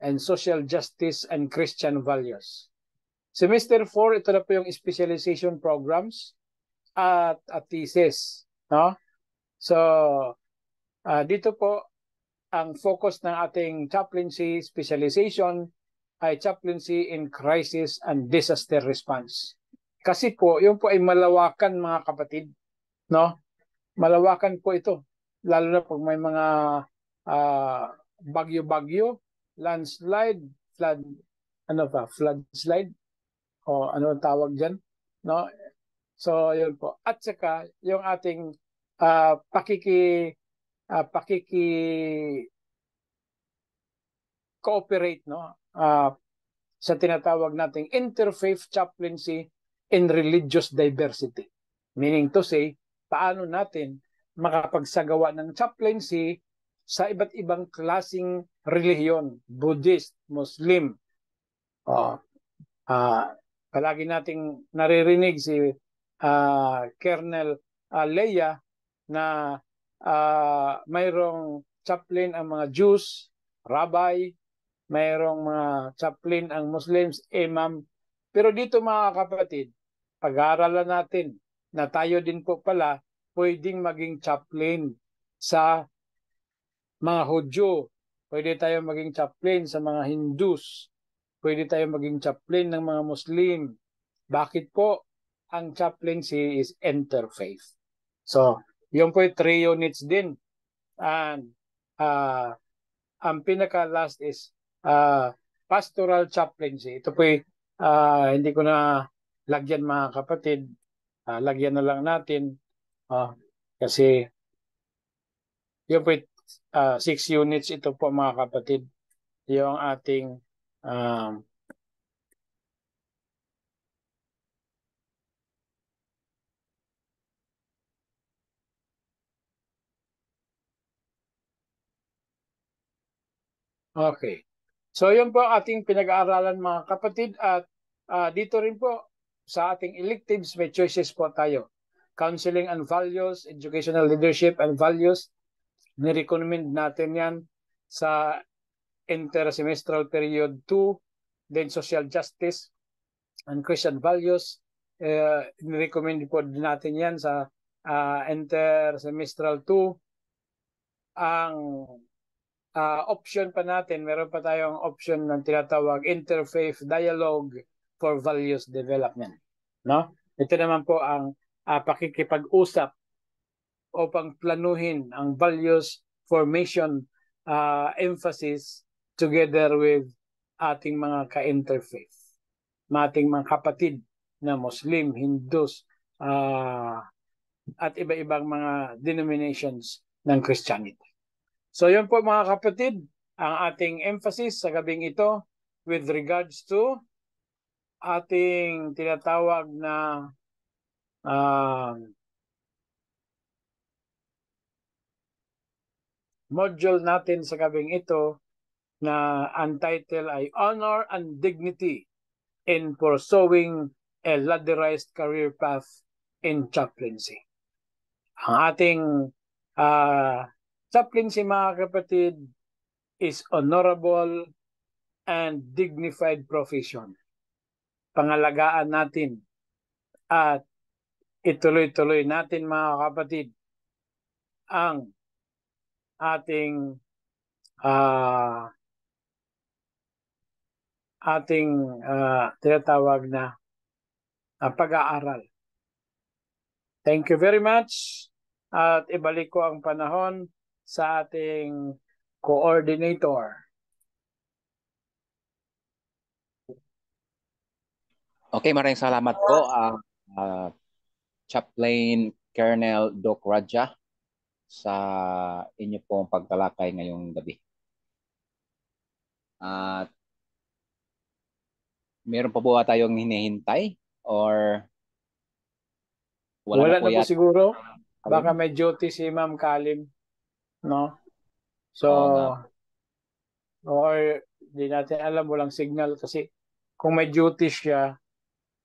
and social justice and Christian values. Semester 4, ito na po yung specialization programs at thesis, no? So dito po ang focus ng ating chaplaincy specialization ay chaplaincy in crisis and disaster response. Kasi po, yun po ay malawakan mga kapatid, no? Malawakan po ito, lalo na pag may mga bagyo-bagyo, landslide, floodslide, o ano ang tawag dyan, no? So yun po. At saka yung ating cooperate, no? Sa tinatawag nating interfaith chaplaincy in religious diversity. Meaning to say, paano natin makapagsagawa ng chaplaincy sa iba't ibang klasing relihiyon, Buddhist, Muslim. Palagi nating naririnig si Colonel Leia na mayroong chaplain ang mga Jews, rabbi, mayroong mga chaplain ang Muslims, imam. Pero dito mga kapatid, pag-aaralan natin na tayo din po pala pwedeng maging chaplain sa mga Hudyo, pwede tayo maging chaplain sa mga Hindus, pwede tayo maging chaplain ng mga Muslim. Bakit po? Ang chaplaincy is interfaith. So, yung po 3 units din. And ang pinaka-last is pastoral chaplaincy. Ito po hindi ko na lagyan mga kapatid. Lagyan na lang natin kasi yung po 6 units ito po mga kapatid. Yung ating Okay. So yun po ating pinag-aaralan mga kapatid at dito rin po sa ating electives may choices po tayo. Counseling and Values, Educational Leadership and Values. Ni-recommend natin yan sa intersemestral period 2. Then Social Justice and Christian Values. Ni-recommend po din natin yan sa intersemestral 2. Ang option pa natin, meron pa tayong option ng tinatawag Interfaith Dialogue for Values Development. No? Ito naman po ang pakikipag-usap upang planuhin ang values formation emphasis together with ating mga ka-interfaith, ating mga kapatid na Muslim, Hindus, at iba-ibang mga denominations ng Christianity. So yun po mga kapatid, ang ating emphasis sa gabing ito with regards to ating tinatawag na module natin sa gabing ito na ang title ay Honor and Dignity in Pursuing a Ladderized Career Path in Chaplaincy. Ang ating chaplaincy mga kapatid is honorable and dignified profession. Pangalagaan natin at ituloy-tuloy natin mga kapatid ang ating tinatawag na pag-aaral. Thank you very much at ibalik ko ang panahon sa ating coordinator. Okay, maraming salamat po Chaplain Colonel Doc Raja sa inyo pong pagtalakay ngayong gabi. At meron pa po ba tayong hinihintay or wala na po na po siguro? Baka may duty si Ma'am Kalim, no? So, or di natin alam, walang signal kasi kung may duty siya,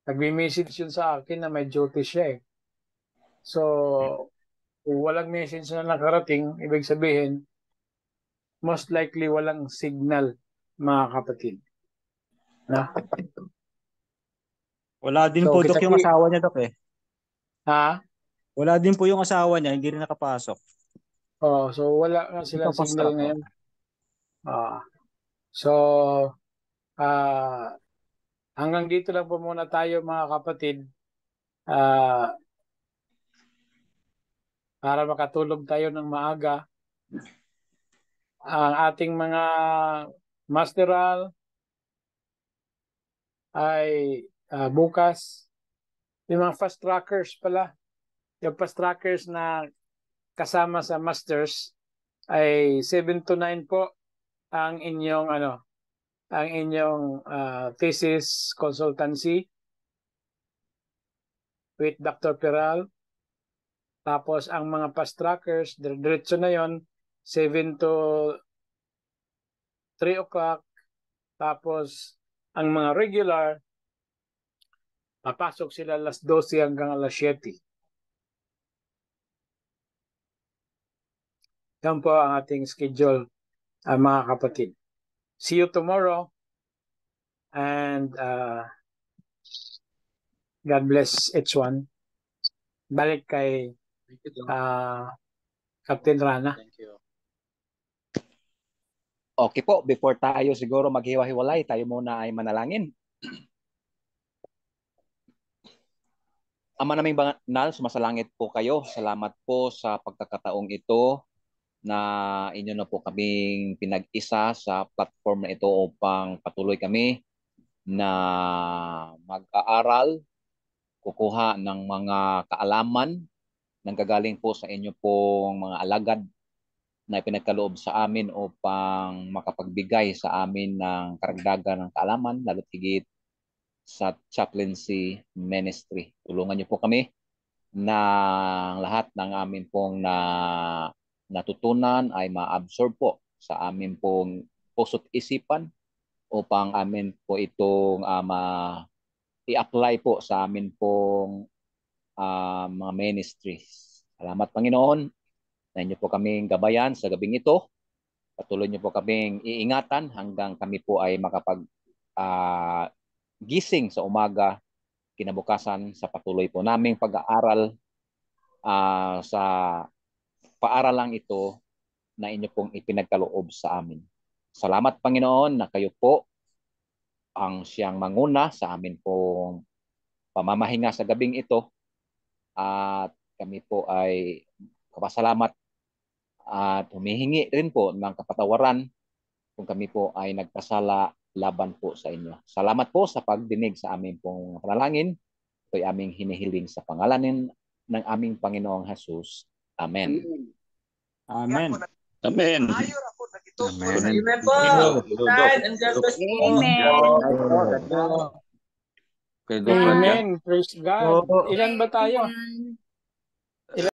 nagme-message yun sa akin na may duty siya eh. So, kung walang message na nakarating, ibig sabihin, most likely walang signal mga kapatid. Na? Wala din So, po, Dok, yung asawa niya, Dok eh. Ha? Wala din po yung asawa niya, hindi rin nakapasok. Oh, so wala nga silang Ito, signal pasok. ngayon. So, hanggang dito lang po muna tayo mga kapatid. Para makatulog tayo ng maaga. Ang ating mga masteral ay bukas. Yung mga fast trackers pala. Yung fast trackers na kasama sa masters ay 7 to 9 po ang inyong thesis consultancy with Dr. Peral. Tapos ang mga fast trackers, diretso na yon 7 to 3 o'clock. Tapos ang mga regular, papasok sila alas 12 hanggang alas 7. Yan po ang ating schedule, mga kapatid. See you tomorrow. And God bless each one. Balik kay Captain Rana. Thank you. Okay po, before tayo siguro maghiwa-hiwalay, tayo muna ay manalangin. Ama naming banal, sumasalangit po kayo. Salamat po sa pagkakataong ito na inyo na po kaming pinag-isa sa platform na ito upang patuloy kami na mag-aaral, kukuha ng mga kaalaman nang gagaling po sa inyo pong mga alagad na ipinagkaloob sa amin upang makapagbigay sa amin ng karagdagan ng kaalaman, lalo't higit sa chaplaincy ministry. Tulungan niyo po kami na lahat ng amin pong natutunan ay ma-absorb po sa amin pong puso't isipan upang amin po itong i-apply po sa amin pong mga ministries. Salamat Panginoon na inyo po kaming gabayan sa gabing ito. Patuloy niyo po kaming iingatan hanggang kami po ay makapag gising sa umaga kinabukasan sa patuloy po naming pag-aaral sa paaralang ito na inyo pong ipinagkaloob sa amin. Salamat Panginoon na kayo po ang siyang manguna sa amin pong pamamahinga sa gabing ito at kami po ay kapasalamat at humihingi rin po ng kapatawaran kung kami po ay nagkasala laban po sa inyo. Salamat po sa pagdinig sa aming pong panalangin. Ito'y aming hinihiling sa pangalan ng aming Panginoong Jesus. Amen. Amen. Amen. Amen. Amen po. And God bless po. Amen. Amen. Praise God. Ilan ba tayo?